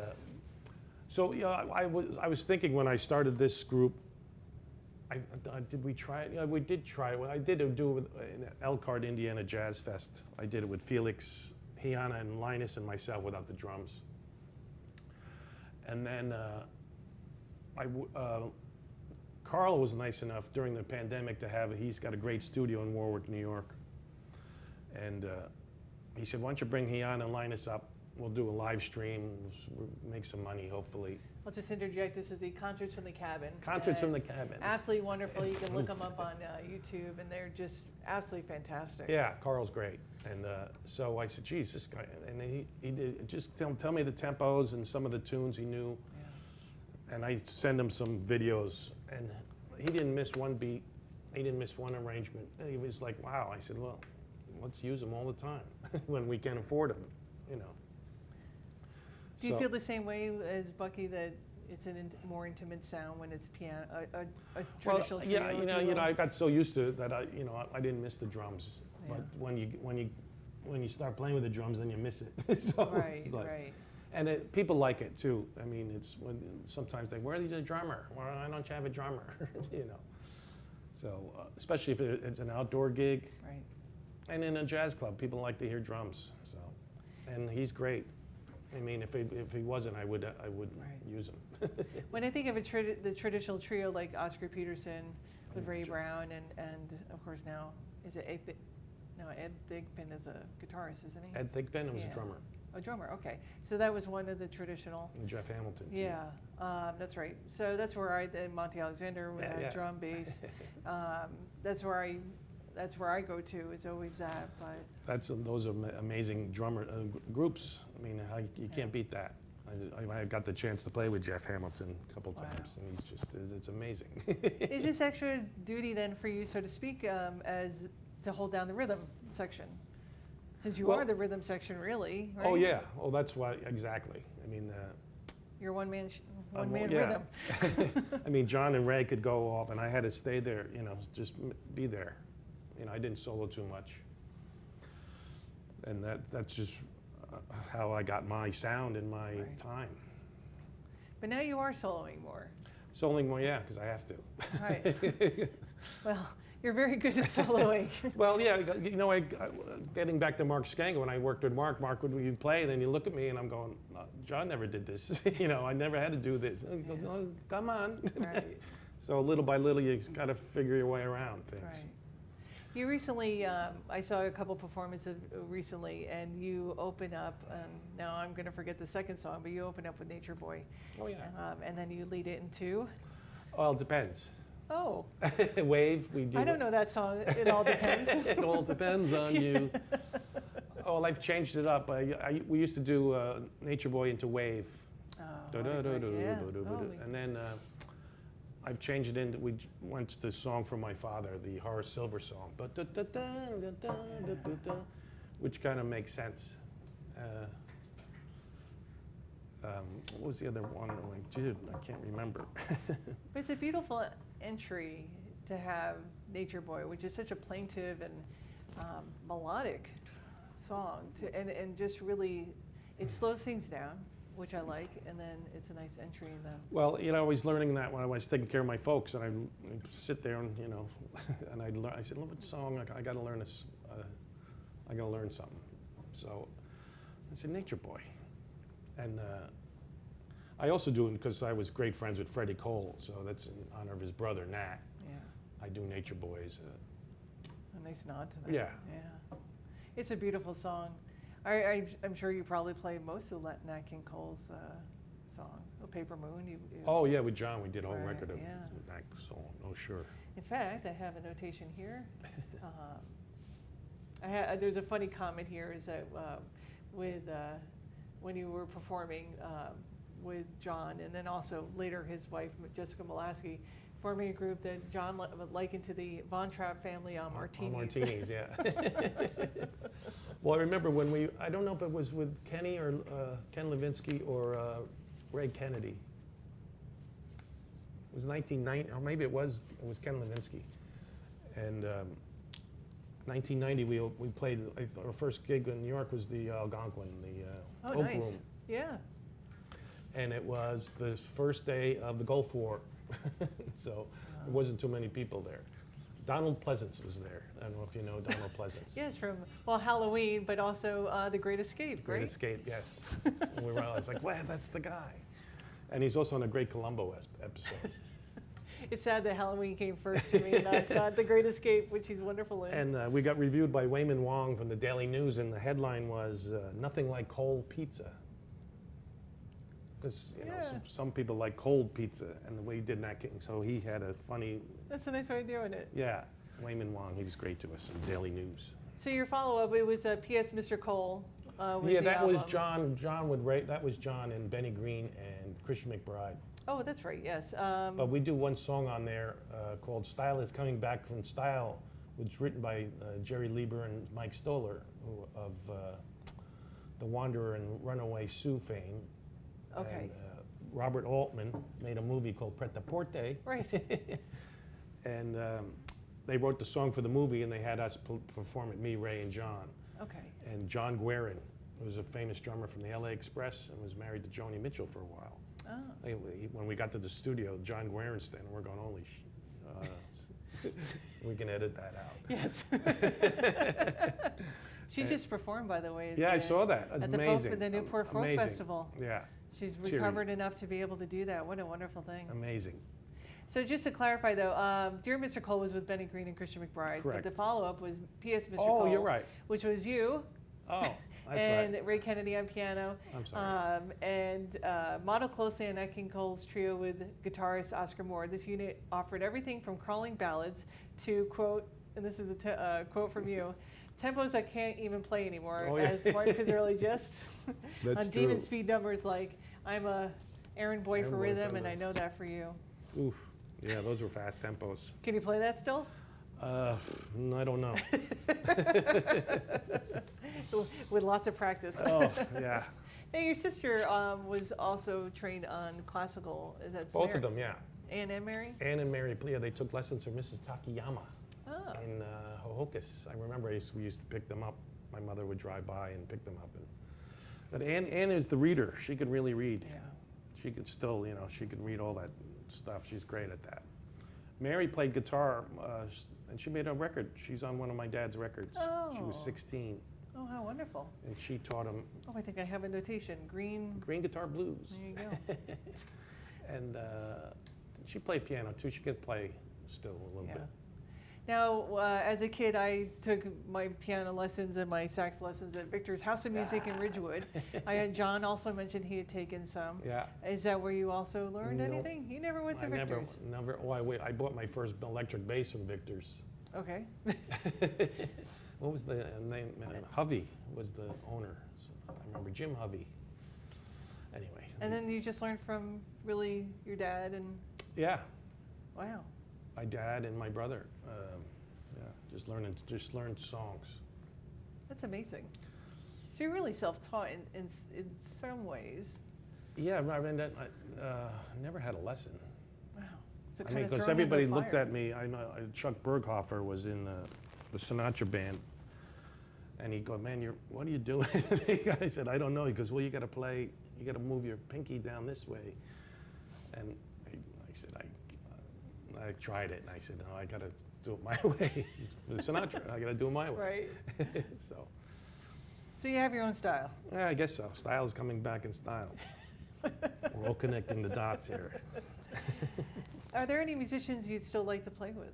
S2: so I was thinking when I started this group. Did we try it? Yeah, we did try it. Well, I did do it with in Elkhart, Indiana Jazz Fest. I did it with Felix, Hiana, and Linus, and myself without the drums. And then Carl was nice enough during the pandemic to he's got a great studio in Warwick, New York. And he said, why don't you bring Hiana and Linus up? We'll do a live stream, we'll make some money, hopefully.
S1: I'll just interject, this is the Concerts from the Cabin.
S2: Concerts from
S1: And
S2: the Cabin.
S1: Absolutely wonderful. You can look them up on YouTube, and they're just absolutely fantastic.
S2: Yeah, Carl's great. And so I said, geez, this guy, and he did just tell me the tempos and some of the tunes he knew.
S1: Yeah.
S2: And I send him some videos, and he didn't miss one beat. He didn't miss one arrangement. And he was like, wow. I said, well, let's use them all the time when we can afford them,
S1: Do you feel the same way as Bucky, that it's a more intimate sound when it's piano, a traditional trio?
S2: Yeah,
S1: if you will?
S2: I got so used to it that I didn't miss the drums.
S1: Yeah.
S2: But when you start playing with the drums, then you miss it. So
S1: Right,
S2: it's like,
S1: right.
S2: And people like it too. I mean, it's when sometimes where's the drummer? Why don't you have a drummer? So especially if it's an outdoor gig,
S1: Right.
S2: and in a jazz club, people like to hear drums. So, and he's great. I mean, if he wasn't, I would
S1: Right.
S2: use him.
S1: When I think of the traditional trio like Oscar Peterson with Ray Brown and of course now, is it Ed Thigpen is a guitarist, isn't he?
S2: Ed Thigpen was
S1: Yeah.
S2: a drummer.
S1: A drummer, okay. So that was one of the traditional.
S2: And Jeff Hamilton. Too.
S1: Yeah, that's right. So that's where and Monty Alexander with that drum bass. That's where I go to. Is always that. But
S2: Those are amazing drummer groups. I mean, you can't beat that. I got the chance to play with Jeff Hamilton a couple times, and it's amazing.
S1: is this extra duty then for you, so to speak, as to hold down the rhythm section? Since you are the rhythm section, really, right?
S2: Oh yeah. Oh, that's why exactly. I mean,
S1: you're one man
S2: yeah.
S1: rhythm.
S2: I mean, John and Ray could go off, and I had to stay there. You know, just be there. You know, I didn't solo too much, and that's just how I got my sound and my time.
S1: But now you are soloing more.
S2: Soloing more, yeah, because I have to.
S1: Right. Well, you're very good at soloing.
S2: Well, yeah, you know, getting back to Mark Skango, when I worked with Mark would play, and then you look at me and I'm going, John never did this. You know, I never had to do this. He goes, oh, come on.
S1: Right.
S2: So little by little, you got to figure your way around things.
S1: Right. You recently, I saw a couple performances recently, and you open up, now I'm going to forget the second song, but you open up with Nature Boy.
S2: Oh, yeah.
S1: And then you lead it into?
S2: Well, it depends.
S1: Oh.
S2: Wave, we do.
S1: I don't know that song. It all depends.
S2: It all depends on you. Oh, I've changed it up. We used to do Nature Boy into Wave.
S1: Oh,
S2: Da-da-da-da-da-da-da. And then I've changed it into, we went to the song from my father, the Horace Silver song, which kind of makes sense. What was the other one? I'm like, dude, I can't remember.
S1: But it's a beautiful entry to have Nature Boy, which is such a plaintive and melodic song, and just really, it slows things down, which I like, and then it's a nice entry in the.
S2: Well, you know, I was learning that when I was taking care of my folks, and I'd sit there and, you know, and I said, look at the song, I got to learn this, I got to learn something. So I said, Nature Boy. And I also do it because I was great friends with Freddie Cole, so that's in honor of his brother, Nat.
S1: Yeah.
S2: I do Nature Boys.
S1: A nice nod to that.
S2: Yeah.
S1: Yeah. It's a beautiful song. I'm sure you probably played most of Nat King Cole's song, Paper Moon.
S2: Oh yeah, with John we did a whole
S1: Right,
S2: record of
S1: yeah.
S2: that song. Oh sure.
S1: In fact, I have a notation here. There's a funny comment here, is that when you were performing with John, and then also later his wife, Jessica Molaski, forming a group that John likened to the Von Trapp family on Martinis.
S2: Martinis, yeah. Well, I remember when I don't know if it was with Kenny or Ken Levinsky or Ray Kennedy. It was 1990, or maybe it was Ken Levinsky. And 1990, we played, our first gig in New York was the Algonquin, the Oak
S1: nice.
S2: Room.
S1: Yeah.
S2: And it was the first day of the Gulf War. So there wasn't too many people there. Donald Pleasance was there. I don't know if you know Donald Pleasance.
S1: Yes, from, well, Halloween, but also The Great Escape,
S2: Great
S1: right?
S2: Escape, yes. And we were all, I was like, wow, that's the guy. And he's also on a Great Columbo episode.
S1: It's sad that Halloween came first to me, not The Great Escape, which he's wonderful in.
S2: And we got reviewed by Wayman Wong from the Daily News, and the headline was, nothing like cold pizza. Because you know, some people like cold pizza, and the way he did Nat King, so he had a funny.
S1: That's a nice way of doing it.
S2: Yeah, Wayman Wong, he was great to us in Daily News.
S1: So your follow-up, it was P.S. Mr. Cole.
S2: Yeah, that was John. John would rate. That was John and Benny Green and Christian McBride.
S1: Oh, that's right. Yes.
S2: But we do one song on there called "Style Is Coming Back from Style," which was written by Jerry Lieber and Mike Stoller, of the Wanderer and Runaway Sue fame.
S1: Okay.
S2: And, Robert Altman made a movie called Pret-a-Porter.
S1: Right.
S2: And they wrote the song for the movie, and they had us perform it, me, Ray, and John.
S1: Okay.
S2: And John Guerin was a famous drummer from the LA Express and was married to Joni Mitchell for a while.
S1: Oh.
S2: When we got to the studio, John Guerin's there, and we're going, holy We can edit that out.
S1: Yes. She just performed, by the way.
S2: Yeah, I saw that. That's
S1: at
S2: amazing.
S1: the Newport Folk
S2: Amazing.
S1: Festival.
S2: Yeah.
S1: She's
S2: Cheery.
S1: recovered enough to be able to do that. What a wonderful thing.
S2: Amazing.
S1: So just to clarify, though, Dear Mr. Cole was with Benny Green and Christian McBride.
S2: Correct.
S1: But the follow-up was P.S. Mr. Cole.
S2: Oh, you're right.
S1: Which was you.
S2: Oh, that's
S1: and
S2: right.
S1: Ray Kennedy on piano.
S2: I'm sorry.
S1: And Mono Closely and Nat King Cole's trio with guitarist Oscar Moore. This unit offered everything from crawling ballads to, quote, and this is a quote from you, tempos I can't even play anymore,
S2: Oh, yeah.
S1: as Martin Pizzarelli just
S2: That's
S1: on
S2: true.
S1: Demon Speed numbers like, I'm a errand boy for
S2: Errand boy
S1: rhythm,
S2: for
S1: and I
S2: rhythm.
S1: know that for you.
S2: Oof. Yeah, those were fast tempos.
S1: Can you play that still?
S2: I don't know.
S1: With lots of practice.
S2: Oh, yeah.
S1: Now, your sister was also trained on classical. That's
S2: Both
S1: Mary.
S2: of them, yeah.
S1: Anne and Mary?
S2: Anne and Mary Plea, they took lessons from Mrs. Takayama
S1: Oh.
S2: in Hohokus. I remember we used to pick them up. My mother would drive by and pick them up. But Anne is the reader. She could really read.
S1: Yeah.
S2: She could still, she could read all that stuff. She's great at that. Mary played guitar, and she made a record. She's on one of my dad's records. She was
S1: Oh.
S2: 16,
S1: Oh, how wonderful.
S2: and she taught him
S1: Oh, I think I have a notation. Green.
S2: green guitar blues.
S1: There you go.
S2: And she played piano too. She could play still a little
S1: Yeah.
S2: bit.
S1: Now, as a kid, I took my piano lessons and my sax lessons at Victor's House of Music in Ridgewood. John also mentioned he had taken some.
S2: Yeah.
S1: Is that where you also learned
S2: Nope.
S1: anything? You never went to
S2: I
S1: Victor's?
S2: never. Oh, I bought my first electric bass from Victor's.
S1: Okay.
S2: What was the name? Hovey was the owner. So I remember Jim Hovey. Anyway.
S1: And then you just learned from really your dad and
S2: Yeah,
S1: wow.
S2: my dad and my brother. Yeah, just learned songs.
S1: That's amazing. So you're really self-taught in some ways.
S2: Yeah, I mean, I never had a lesson.
S1: Wow. So
S2: I mean, because
S1: thrown into
S2: everybody
S1: the
S2: looked
S1: fire.
S2: at me. I know Chuck Berghofer was in the Sinatra band, and he go, "Man, what are you doing?" I said, "I don't know." He goes, "Well, you got to play. You got to move your pinky down this way." And I said, I tried it, and I said, "No, I got to do it my way." For the Sinatra, I got to do it my way.
S1: Right.
S2: So
S1: So you have your own style.
S2: yeah, I guess so. Style's coming back in style. We're all connecting the dots here.
S1: Are there any musicians you'd still like to play with?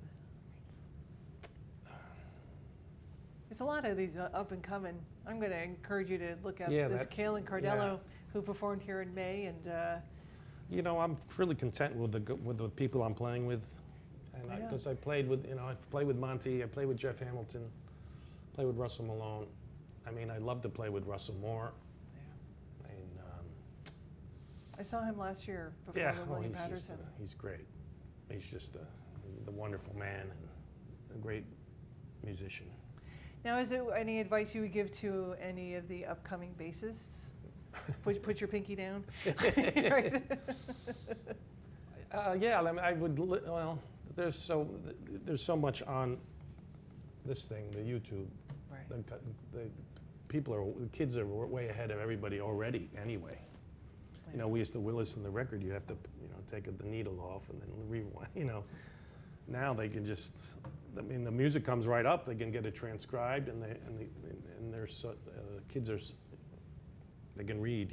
S1: There's a lot of these up and coming. I'm going to encourage you to look at
S2: Yeah,
S1: this
S2: that-
S1: Kaylin Cardello,
S2: yeah.
S1: who performed here in May, and
S2: I'm really content with the people I'm playing with, and
S1: Yeah.
S2: because I played with I've played with Monty, I played with Jeff Hamilton, played with Russell Malone. I mean, I'd love to play with Russell Moore. And
S1: I saw him last year before
S2: yeah,
S1: the
S2: well,
S1: William Patterson.
S2: he's great. He's just the wonderful man and a great musician.
S1: Now, is there any advice you would give to any of the upcoming bassists? Put your pinky down. Right.
S2: Yeah, I mean, well, there's so much on this thing, the YouTube.
S1: Right.
S2: The kids are way ahead of everybody already anyway. We used to listen to the record, you have to, take the needle off and then rewind, Now they can just, the music comes right up, they can get it transcribed, and kids they can read,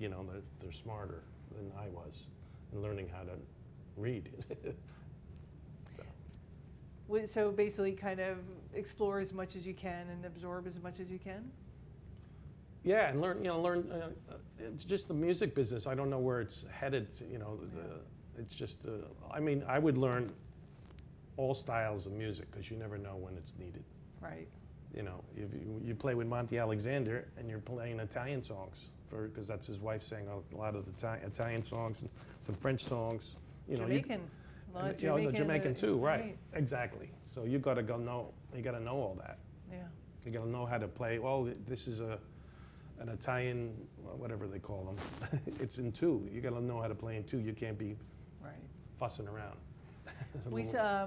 S2: they're smarter than I was in learning how to read.
S1: So basically kind of explore as much as you can and absorb as much as you can?
S2: Yeah, and learn. It's just the music business. I don't know where it's headed. It's just. I would learn all styles of music because you never know when it's needed.
S1: Right.
S2: If you play with Monty Alexander and you're playing Italian songs because that's his wife sang a lot of the Italian songs and some French songs.
S1: Jamaican. A lot of
S2: The Jamaican too, right?
S1: right.
S2: Exactly. So you got to know. You got to know all that.
S1: Yeah.
S2: You got to know how to play. Well, this is an Italian, whatever they call them. It's in two. You got to know how to play in two. You can't be
S1: Right.
S2: fussing around.
S1: We saw,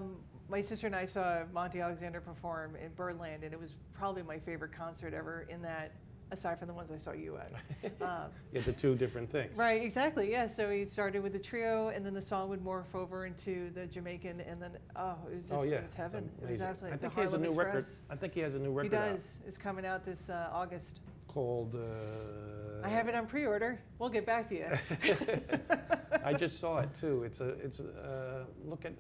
S1: my sister and I saw Monty Alexander perform in Birdland, and it was probably my favorite concert ever in that aside from the ones I saw you at.
S2: Yeah, the two different things.
S1: Right, exactly. Yeah. So he started with the trio, and then the song would morph over into the Jamaican, and then it was just it was heaven. It was absolutely
S2: I
S1: the
S2: think he has a
S1: Harlem
S2: new record.
S1: Express.
S2: I think he has a new
S1: He
S2: record out
S1: does. It's coming out this August.
S2: called.
S1: I have it on pre-order. We'll get back to you.
S2: I just saw it too. It's look at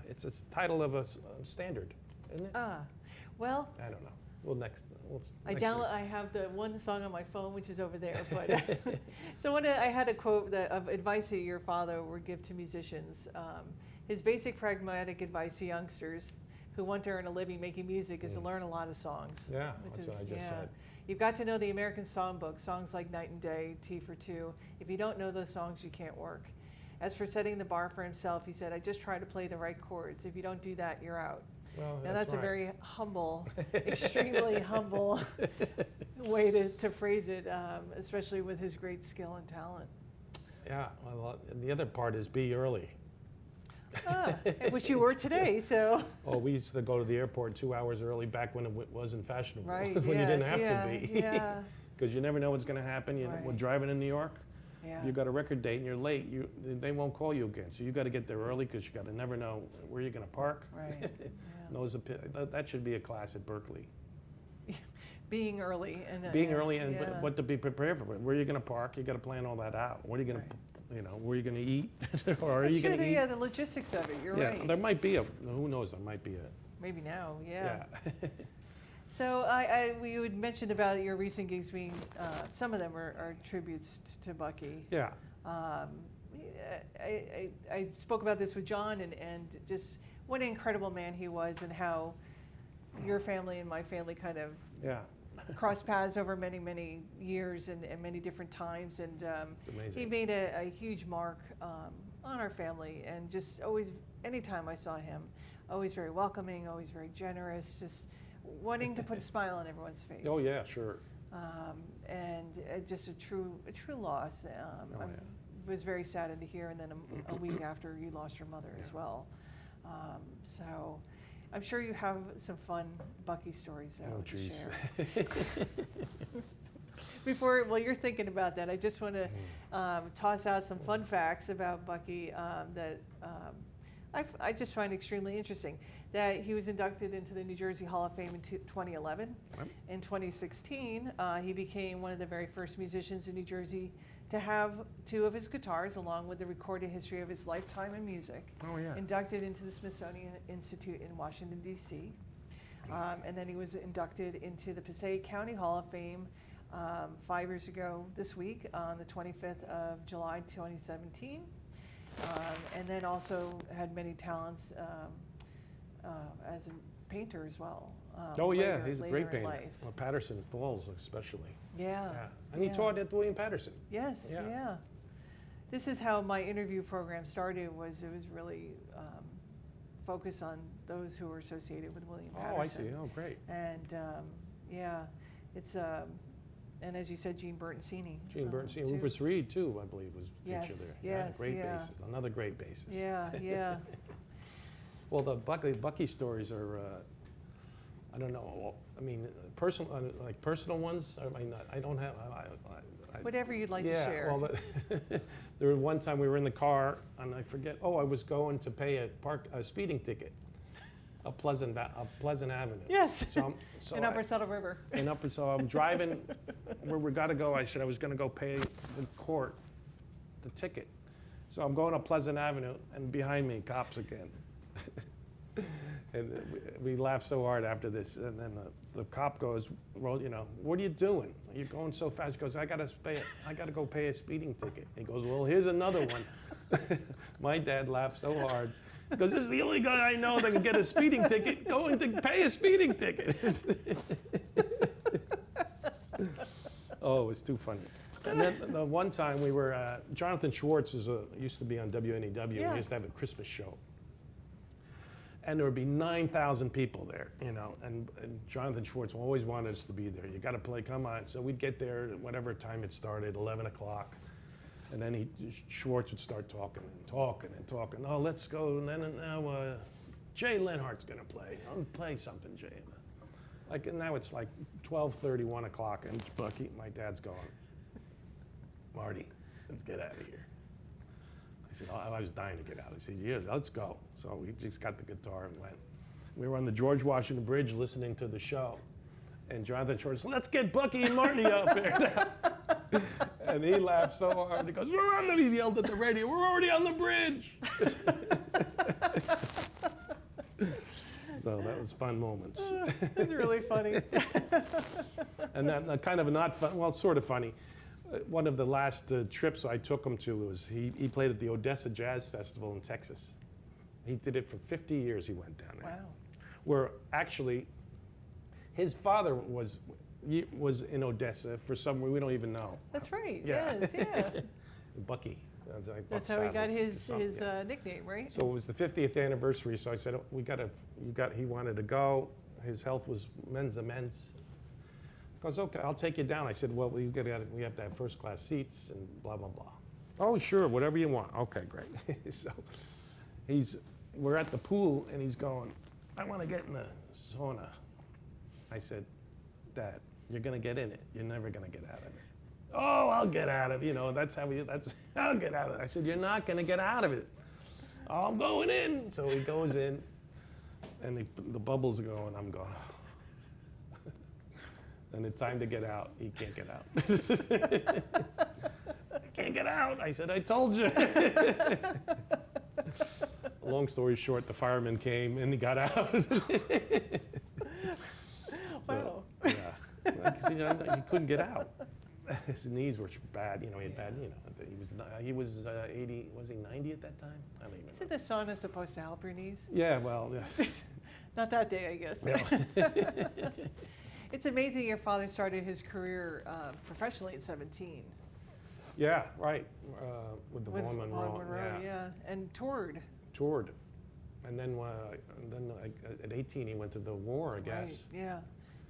S2: it's the title of a standard, isn't it?
S1: Well,
S2: I don't know. Well, next.
S1: I
S2: next
S1: download.
S2: week.
S1: I have the one song on my phone, which is over there. But so I had a quote of advice that your father would give to musicians. His basic pragmatic advice to youngsters who want to earn a living making music is to learn a lot of songs.
S2: Yeah, that's what I just said.
S1: You've got to know the American songbook, songs like Night and Day, Tea for Two. If you don't know those songs, you can't work. As for setting the bar for himself, he said, I just try to play the right chords. If you don't do that, you're out.
S2: Well,
S1: Now that's
S2: right.
S1: a very humble, extremely humble way to phrase it, especially with his great skill and talent.
S2: Yeah, well, and the other part is be early.
S1: Which you were today, so.
S2: Oh, we used to go to the airport 2 hours early back when it wasn't fashionable.
S1: Right,
S2: when you didn't
S1: yes,
S2: have
S1: yeah,
S2: to be.
S1: yeah.
S2: Because you never know what's going to happen.
S1: Right.
S2: We're driving in New York.
S1: Yeah.
S2: You got a record date and you're late. They won't call you again. So you got to get there early because you got to never know where you're going to park.
S1: Right. Yeah.
S2: That should be a class at Berkeley.
S1: Being early and
S2: Being early and
S1: yeah.
S2: what to be prepared for. Where you're going to park, you got to plan all that out. What are you going to, where are you going to eat, or are you going to eat?
S1: Yeah, the logistics of it. You're right.
S2: There might be who knows? There might be a.
S1: Maybe now. Yeah.
S2: Yeah.
S1: So we had mentioned about your recent gigs being some of them are tributes to Bucky.
S2: Yeah.
S1: I spoke about this with John and just what an incredible man he was and how your family and my family kind of
S2: Yeah.
S1: crossed paths over many, many years and many different times. And
S2: Amazing.
S1: he made a huge mark on our family, and just always, anytime I saw him, always very welcoming, always very generous, just wanting to put a smile on everyone's face.
S2: Oh yeah, sure.
S1: And just a true loss. I was very saddened to hear, and then a week after you lost your mother as well. So I'm sure you have some fun Bucky stories to share. While you're thinking about that, I just want to toss out some fun facts about Bucky that I just find extremely interesting. That he was inducted into the New Jersey Hall of Fame in 2011.
S2: Yep.
S1: In 2016, he became one of the very first musicians in New Jersey to have two of his guitars, along with the recorded history of his lifetime in music, inducted into the Smithsonian Institute in Washington, D.C. And then he was inducted into the Passaic County Hall of Fame 5 years ago this week, on the 25th of July 2017. And then also had many talents as a painter as well.
S2: He's a great painter. Well, Patterson Falls especially.
S1: Yeah.
S2: And he taught at William Patterson.
S1: Yes, yeah. This is how my interview program started. It was really focused on those who were associated with William Patterson.
S2: Oh, I see. Oh, great.
S1: And it's and as you said, Gene Bertoncini.
S2: Gene Bertoncini, Rufus Reed too, I believe, was teacher there.
S1: Yes,
S2: great bassist. Another great bassist.
S1: Yeah.
S2: Well, the Bucky stories are, I don't know. I mean, personal ones. I mean, I don't have.
S1: Whatever you'd like to share.
S2: Well, there was one time we were in the car, and I forget. Oh, I was going to pay a speeding ticket, up Pleasant Avenue.
S1: Yes.
S2: So
S1: in Upper Saddle River.
S2: So I'm driving where we got to go. I said I was going to go pay in court the ticket. So I'm going up Pleasant Avenue, and behind me, cops again. And we laughed so hard after this. And then the cop goes, well, what are you doing? You're going so fast. He goes, I got to go pay a speeding ticket. He goes, well, here's another one. My dad laughed so hard. Because this is the only guy I know that can get a speeding ticket going to pay a speeding ticket. Oh, it was too funny. And then the one time we were, Jonathan Schwartz used to be on WNEW.
S1: Yeah.
S2: We used to have a Christmas show. And there would be 9,000 people there, and Jonathan Schwartz always wanted us to be there. You got to play, come on. So we'd get there at whatever time it started, 11 o'clock. And then Schwartz would start talking. Oh, let's go. And then now Jay Lenhart's going to play. I'll play something, Jay. Like now it's like 12:30, 1 o'clock, and Bucky, my dad's going, Marty, let's get out of here. I said, I was dying to get out. I said, yeah, let's go. So we just got the guitar and went. We were on the George Washington Bridge listening to the show. And Jonathan Short said, let's get Bucky and Marty up here. And he laughed so hard. He goes, we're on the, he yelled at the radio, we're already on the bridge. So that was fun moments.
S1: It's really funny.
S2: And that kind of not fun, well, sort of funny. One of the last trips I took him to was he played at the Odessa Jazz Festival in Texas. He did it for 50 years. He went down there.
S1: Wow.
S2: Where actually, his father was in Odessa for some we don't even know.
S1: That's right.
S2: Yeah.
S1: Yes, yeah.
S2: Bucky. Like
S1: That's
S2: Buck
S1: how he got
S2: Saddles
S1: his nickname, right?
S2: So it was the 50th anniversary. So I said, he wanted to go. His health was men's. He goes, okay, I'll take you down. I said, well, we have to have first class seats and blah, blah, blah. Oh, sure, whatever you want. Okay, great. So we're at the pool and he's going, I want to get in the sauna. I said, Dad, you're going to get in it. You're never going to get out of it. Oh, I'll get out of it. I'll get out of it. I said, you're not going to get out of it. Oh, I'm going in. So he goes in and the bubbles are going. I'm going, and it's time to get out. He can't get out. I can't get out. I said, I told you. Long story short, the fireman came and he got out.
S1: Wow.
S2: So, yeah. Like, he couldn't get out. His knees were bad. He had bad, he was 80, was he 90 at that time? I don't even know.
S1: Isn't the sauna supposed to help your knees?
S2: Yeah, well, yeah.
S1: Not that day, I guess.
S2: Yeah.
S1: It's amazing your father started his career professionally at 17.
S2: Yeah, right. With the
S1: With
S2: Vaughn Monroe.
S1: yeah. And toured.
S2: Toured. And then at 18, he went to the war, I guess.
S1: Right, yeah.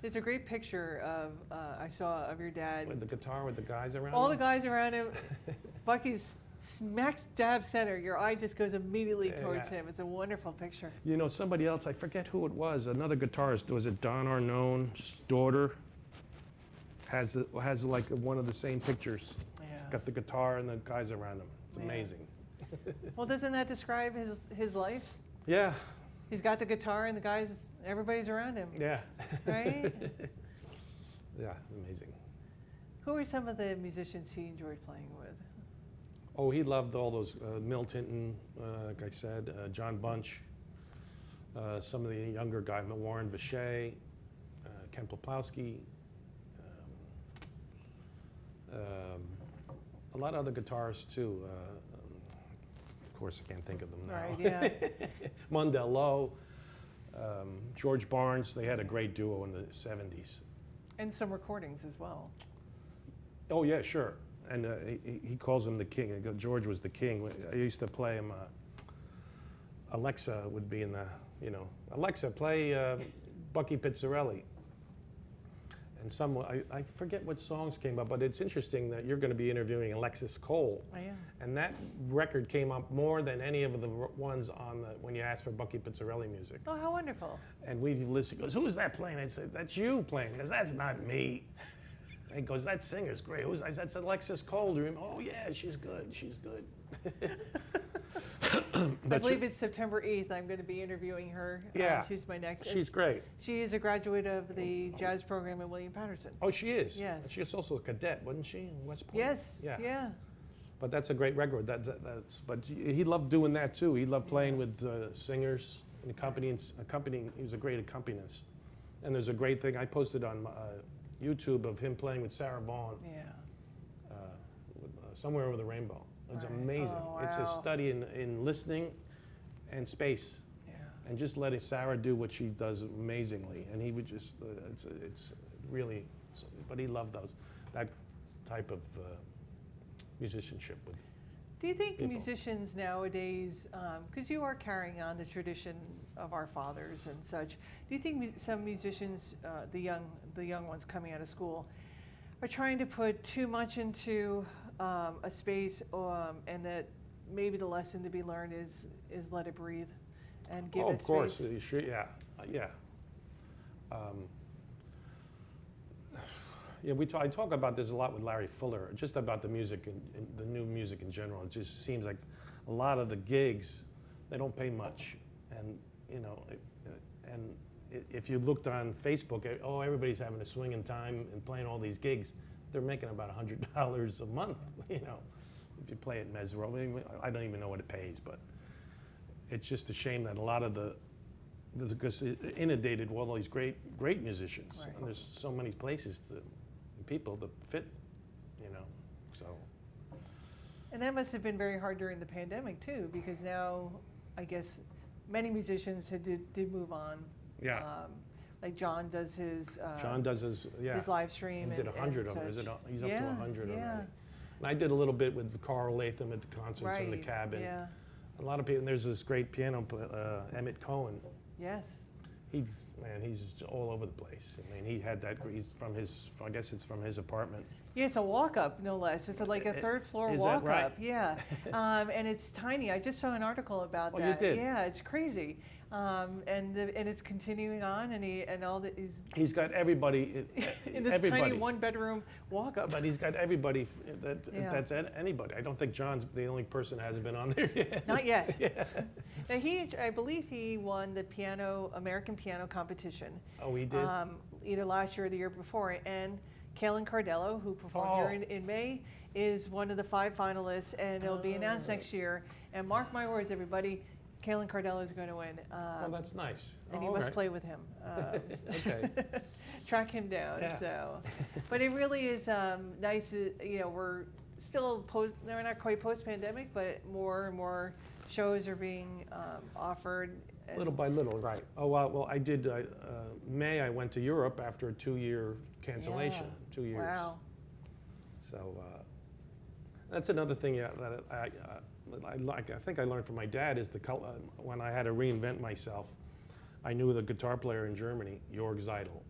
S1: There's a great picture I saw of your dad.
S2: With the guitar, with the guys around
S1: All
S2: him.
S1: the guys around him. Bucky's smack dab center. Your eye just goes immediately towards him. It's a wonderful picture.
S2: Somebody else, I forget who it was, another guitarist, was it Don Arnone's daughter? Has like one of the same pictures.
S1: Yeah.
S2: Got the guitar and the guys around him. It's
S1: Yeah.
S2: amazing.
S1: Well, doesn't that describe his life?
S2: Yeah.
S1: He's got the guitar and the guys, everybody's around him.
S2: Yeah.
S1: Right?
S2: Yeah, amazing.
S1: Who are some of the musicians he enjoyed playing with?
S2: Oh, he loved all those, Milt Hinton, like I said, John Bunch, some of the younger guys, Warren Vichet, Ken Poplowski, a lot of other guitarists too. Of course, I can't think of them now.
S1: Right, yeah.
S2: Mundell Lowe, George Barnes, they had a great duo in the 70s.
S1: And some recordings as well.
S2: Oh yeah, sure. And he calls him the king. George was the king. I used to play him. Alexa would be in the, Alexa, play Bucky Pizzarelli. And I forget what songs came up, but it's interesting that you're going to be interviewing Alexis Cole.
S1: I am.
S2: And that record came up more than any of the ones when you asked for Bucky Pizzarelli music.
S1: Oh, how wonderful.
S2: And we listened. He goes, who is that playing? I said, that's you playing. He goes, that's not me. He goes, that singer's great. I said, that's Alexis Cole. Oh, yeah, she's good. She's good.
S1: I believe it's September 8th. I'm going to be interviewing her.
S2: Yeah.
S1: She's my next.
S2: She's great.
S1: She is a graduate of the jazz program at William Patterson.
S2: Oh, she is?
S1: Yes.
S2: She was also a cadet, wasn't she, in West Point?
S1: Yes. Yeah.
S2: But that's a great record. But he loved doing that, too. He loved playing with singers and accompanying. He was a great accompanist. And there's a great thing I posted on YouTube of him playing with Sarah Vaughan.
S1: Yeah.
S2: Somewhere Over the Rainbow. It's
S1: Right.
S2: amazing.
S1: Oh,
S2: It's a
S1: wow.
S2: study in listening and space.
S1: Yeah.
S2: And just letting Sarah do what she does amazingly. And he would just, it's really, but he loved that type of musicianship with.
S1: Do you think
S2: people.
S1: musicians nowadays, because you are carrying on the tradition of our fathers and such, do you think some musicians, the young ones coming out of school, are trying to put too much into a space, and that maybe the lesson to be learned is let it breathe and give it
S2: Of course,
S1: space?
S2: sure, yeah. Yeah, I talk about this a lot with Larry Fuller, just about the music and the new music in general. It just seems like a lot of the gigs, they don't pay much, and and if you looked on Facebook, oh, everybody's having a swinging time and playing all these gigs. They're making about $100 a month, if you play at Mesro. I don't even know what it pays, but it's just a shame that a lot of because it inundated with all these great musicians,
S1: Right.
S2: and there's so many places people to fit, so.
S1: And that must have been very hard during the pandemic too, because now I guess many musicians did move on.
S2: Yeah.
S1: Like John does his
S2: his
S1: live stream.
S2: He did 100 of them. He's up to 100
S1: yeah.
S2: already. And I did a little bit with Carl Latham at the concerts in the cabin.
S1: Yeah.
S2: A lot of people. And there's this great piano Emmett Cohen.
S1: Yes.
S2: He's all over the place. I mean, he had that. I guess it's from his apartment.
S1: Yeah, it's a walk-up, no less. It's like a third-floor
S2: Is that
S1: walk-up.
S2: right?
S1: Yeah, and it's tiny. I just saw an article about
S2: Oh,
S1: that.
S2: you did?
S1: Yeah, it's crazy, and it's continuing on, and all that is
S2: He's got everybody.
S1: in this
S2: everybody.
S1: tiny one-bedroom walk-up.
S2: But he's got everybody
S1: Yeah.
S2: that's anybody. I don't think John's the only person that hasn't been on there yet.
S1: Not yet.
S2: Yeah.
S1: Now I believe he won the American piano competition.
S2: Oh, he did?
S1: Either last year or the year before. And Kalen Cardello, who performed here in May, is one of the 5 finalists, and it'll be announced next year. And mark my words, everybody, Kalen Cardello is going to win.
S2: Oh, that's nice.
S1: And
S2: Oh,
S1: you must
S2: okay.
S1: play with him.
S2: Okay.
S1: Track him down.
S2: Yeah.
S1: So, but it really is nice. We're still they're not quite post-pandemic, but more and more shows are being offered.
S2: Little by little, right. Oh, well, I did, May I went to Europe after a 2-year cancellation,
S1: Yeah.
S2: 2 years.
S1: Wow.
S2: So that's another thing that I like. I think I learned from my dad is when I had to reinvent myself, I knew the guitar player in Germany, Jörg Zeidel.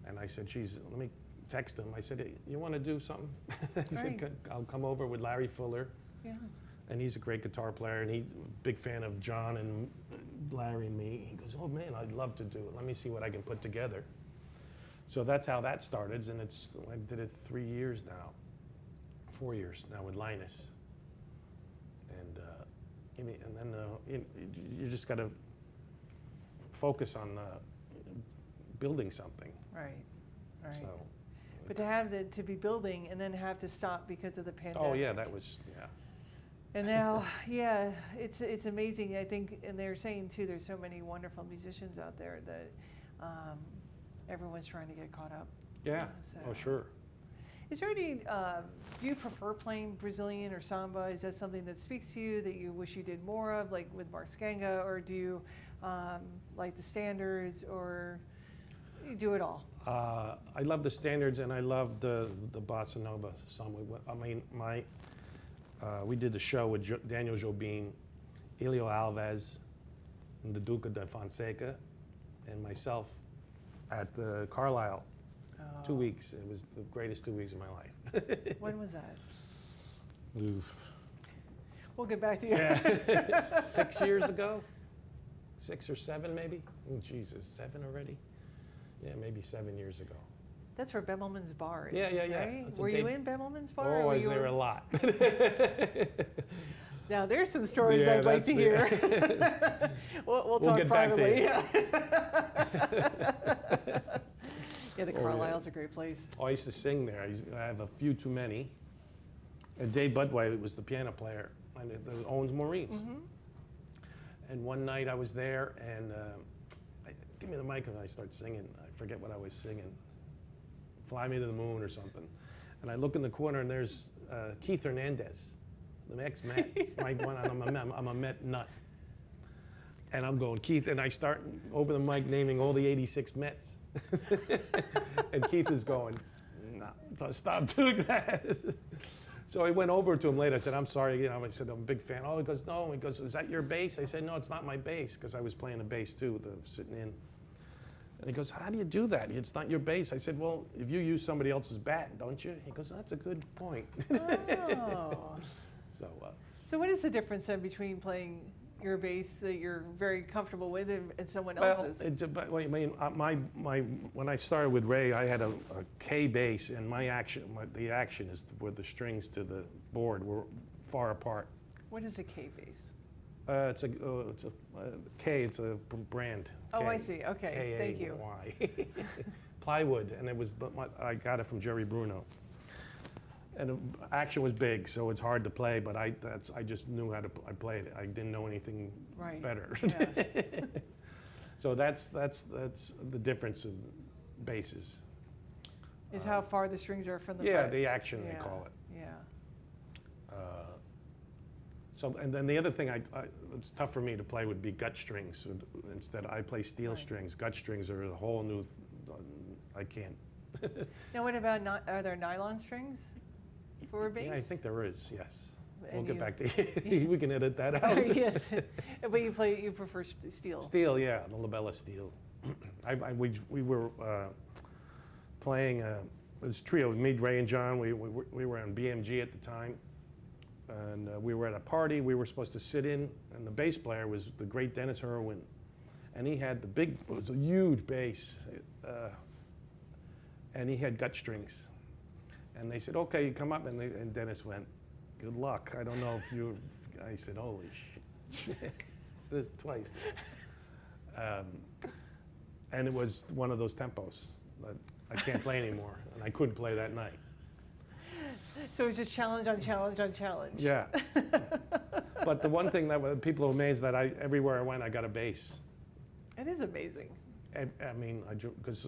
S2: And I said, geez, let me text him. I said, hey, you want to do something? He said, I'll come over with Larry Fuller.
S1: Yeah.
S2: And he's a great guitar player, and he's a big fan of John and Larry and me. He goes, oh man, I'd love to do it. Let me see what I can put together. So that's how that started, and I did it 3 years now, 4 years now with Linus. And then you just got to focus on building something.
S1: Right. Right.
S2: So,
S1: But to be building and then have to stop because of the pandemic.
S2: oh yeah, that was, yeah.
S1: And now, yeah, it's amazing. I think, and they're saying too, there's so many wonderful musicians out there that everyone's trying to get caught up.
S2: Yeah,
S1: So-
S2: oh sure.
S1: Is there any, do you prefer playing Brazilian or samba? Is that something that speaks to you that you wish you did more of, like with Mark Skanga, or do you like the standards, or you do it all?
S2: I love the standards, and I love the bossa nova samba. I mean, we did the show with Daniel Jobim, Elio Alves, and the Duca de Fonseca, and myself at the Carlisle. 2 weeks. It was the greatest 2 weeks of my life.
S1: When was that?
S2: Oof.
S1: We'll get back to you.
S2: Yeah. 6 years ago? 6 or 7 maybe? Oh, Jesus, 7 already? Yeah, maybe 7 years ago.
S1: That's for Bemelman's Bar.
S2: Yeah, yeah, yeah.
S1: Right?
S2: That's
S1: Were you in Bemelman's Bar?
S2: Oh,
S1: or
S2: I
S1: were
S2: was
S1: you
S2: there a lot.
S1: Now, there's some stories
S2: Yeah,
S1: I'd like to hear. We'll talk
S2: get back to
S1: privately.
S2: you.
S1: Yeah, the
S2: Oh, yeah.
S1: Carlisle's a great place.
S2: Oh, I used to sing there. I have a few too many. And Dave Budway was the piano player, and it owns Maureen's.
S1: Mm-hmm.
S2: And one night I was there, and give me the mic, and I start singing. I forget what I was singing. Fly Me to the Moon or something. And I look in the corner, and there's Keith Hernandez, the ex-Met. I'm a Met nut. And I'm going, Keith, and I start over the mic naming all the 86 Mets. And Keith is going, no, stop doing that. So I went over to him later. I said, I'm sorry. I said, I'm a big fan. Oh, he goes, no. He goes, is that your bass? I said, no, it's not my bass, because I was playing the bass too, sitting in. And he goes, how do you do that? It's not your bass. I said, well, if you use somebody else's bat, don't you? He goes, that's a good point.
S1: Oh.
S2: So
S1: So what is the difference then between playing your bass that you're very comfortable with and someone
S2: Well,
S1: else's?
S2: but wait, I mean, when I started with Ray, I had a K bass, and the action is where the strings to the board were far apart.
S1: What is a K bass?
S2: It's a K. It's a brand.
S1: Oh,
S2: K,
S1: I see. Okay, thank you.
S2: K-A-Y. Plywood, and it was. I got it from Jerry Bruno. And the action was big, so it's hard to play. But I just knew how to. I played it. I didn't know anything better.
S1: Yeah.
S2: So that's the difference in basses.
S1: Is how far the strings are from the
S2: Yeah,
S1: frets.
S2: the action they
S1: Yeah,
S2: call it.
S1: Yeah.
S2: So and then the other thing it's tough for me to play would be gut strings. So instead, I play steel strings. Gut strings are a whole new. I can't.
S1: Now, what about are there nylon strings for a bass?
S2: Yeah, I think there is. Yes. We'll
S1: And
S2: get
S1: you-
S2: back to you. We can edit that out.
S1: Yes, but you prefer steel.
S2: Steel, yeah, the labella steel. We were playing this trio, me, Ray, and John. We were on BMG at the time, and we were at a party. We were supposed to sit in, and the bass player was the great Dennis Irwin, and he had it was a huge bass, and he had gut strings, and they said, "Okay, you come up," and Dennis went, "Good luck. I don't know if you." I said, "Holy shit!" This twice. And it was one of those tempos that I can't play anymore, and I couldn't play that night.
S1: So it's just challenge on challenge on challenge.
S2: Yeah. But the one thing that people are amazed that everywhere I went, I got a bass.
S1: It is amazing.
S2: I mean, because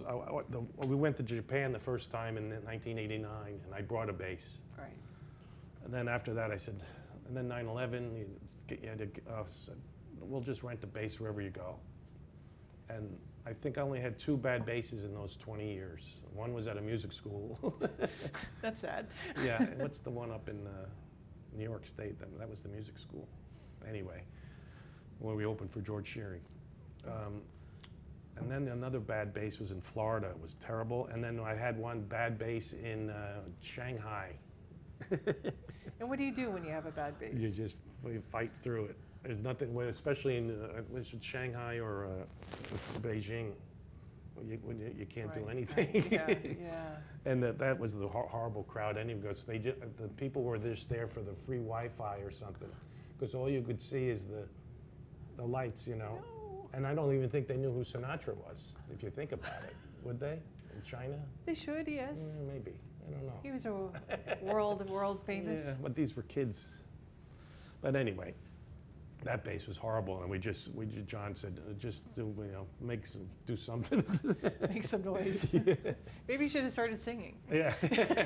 S2: we went to Japan the first time in 1989, and I brought a bass.
S1: Right.
S2: And then after that, I said, and then 9/11, said, we'll just rent a bass wherever you go. And I think I only had 2 bad basses in those 20 years. One was at a music school.
S1: That's sad.
S2: Yeah, and what's the one up in New York State? That was the music school. Anyway, where we opened for George Shearing. And then another bad bass was in Florida. It was terrible. And then I had one bad bass in Shanghai.
S1: And what do you do when you have a bad bass?
S2: You just fight through it. There's nothing, especially in Shanghai or Beijing, you can't do anything.
S1: Yeah, yeah.
S2: And that was the horrible crowd anyway, because the people were just there for the free Wi-Fi or something, because all you could see is the lights, you know.
S1: No.
S2: And I don't even think they knew who Sinatra was, if you think about it. Would they? In China?
S1: They should, yes.
S2: Maybe. I don't know.
S1: He was a world famous.
S2: Yeah, but these were kids. But anyway, that bass was horrible, and John said, just do something.
S1: Make some noise.
S2: Yeah.
S1: Maybe you should have started singing.
S2: Yeah.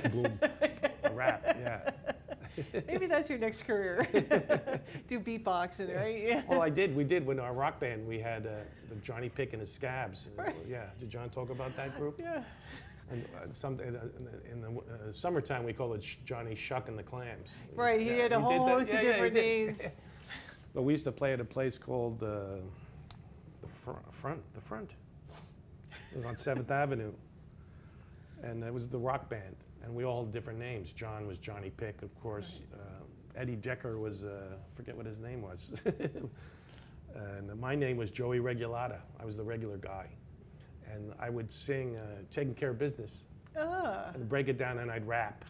S2: Boom. Rap. Yeah.
S1: Maybe that's your next career. Do beatboxing, right? Yeah.
S2: Well, we did when our rock band. We had the Johnny Pick and his Scabs.
S1: Right.
S2: Yeah. Did John talk about that group?
S1: Yeah.
S2: And in the summertime, we call it Johnny Shuck and the Clams.
S1: Right. He had a whole host of different names.
S2: But we used to play at a place called the Front. It was on 7th Avenue, and it was the rock band, and we all had different names. John was Johnny Pick, of course. Eddie Decker was forget what his name was, and my name was Joey Regulata. I was the regular guy, and I would sing "Taking Care of Business" and break it down, and I'd rap.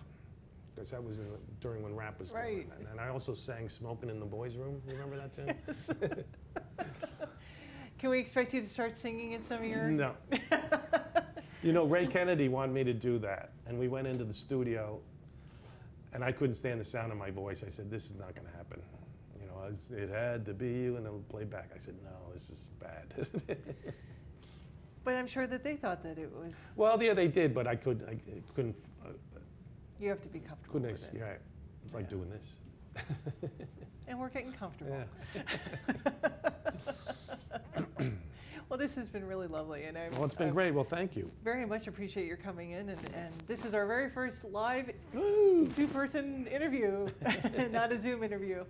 S2: Because that was during when rap was
S1: Right.
S2: going. And I also sang "Smoking in the Boys' Room." You remember that tune?
S1: Yes. Can we expect you to start singing in some of your?
S2: No. You know, Ray Kennedy wanted me to do that, and we went into the studio, and I couldn't stand the sound of my voice. I said, "This is not going to happen." You know, it had to be you, and it would play back. I said, "No, this is bad."
S1: But I'm sure that they thought that it was.
S2: Well, yeah, they did, but I couldn't.
S1: You have to be comfortable
S2: Couldn't.
S1: with it.
S2: Yeah, it's like doing this.
S1: And we're getting comfortable.
S2: Yeah.
S1: Well, this has been really lovely, and
S2: Well, it's been great. Well, thank you.
S1: very much appreciate your coming in, and this is our very first live
S2: Woo!
S1: 2-person interview, not a Zoom interview.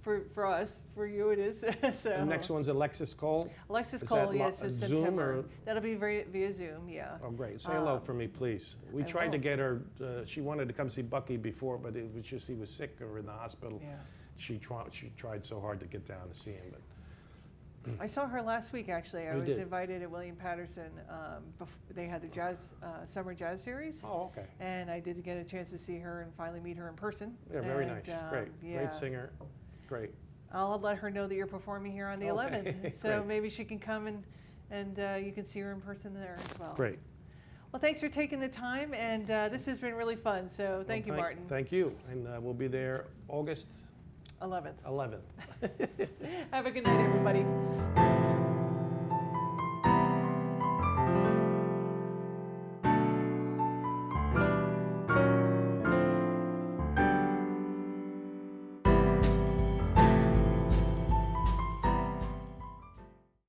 S1: For us, for you it is. So
S2: The next one's Alexis Cole.
S1: Alexis
S2: Is
S1: Cole,
S2: that
S1: yes, is
S2: Zoom
S1: September.
S2: or-
S1: That'll be via Zoom, yeah.
S2: Oh, great. Say hello
S1: Um,
S2: for me, please. We
S1: will.
S2: tried to get her, she wanted to come see Bucky before, but it was just he was sick or in the hospital.
S1: Yeah.
S2: she tried so hard to get down to see him. But
S1: I saw her last week, actually. I
S2: You
S1: was
S2: did?
S1: invited at William Patterson. They had the summer jazz series.
S2: oh, okay.
S1: And I did get a chance to see her and finally meet her in person.
S2: Yeah, very
S1: And,
S2: nice. Great.
S1: yeah.
S2: Great singer. Great.
S1: I'll let her know that you're performing here on the
S2: Okay,
S1: 11th. So
S2: great.
S1: maybe she can come and you can see her in person there as well.
S2: Great.
S1: Well, thanks for taking the time, and this has been really fun. So thank you, Martin.
S2: Thank you. And we'll be there August
S1: 11th.
S2: 11th.
S1: Have a good night, everybody.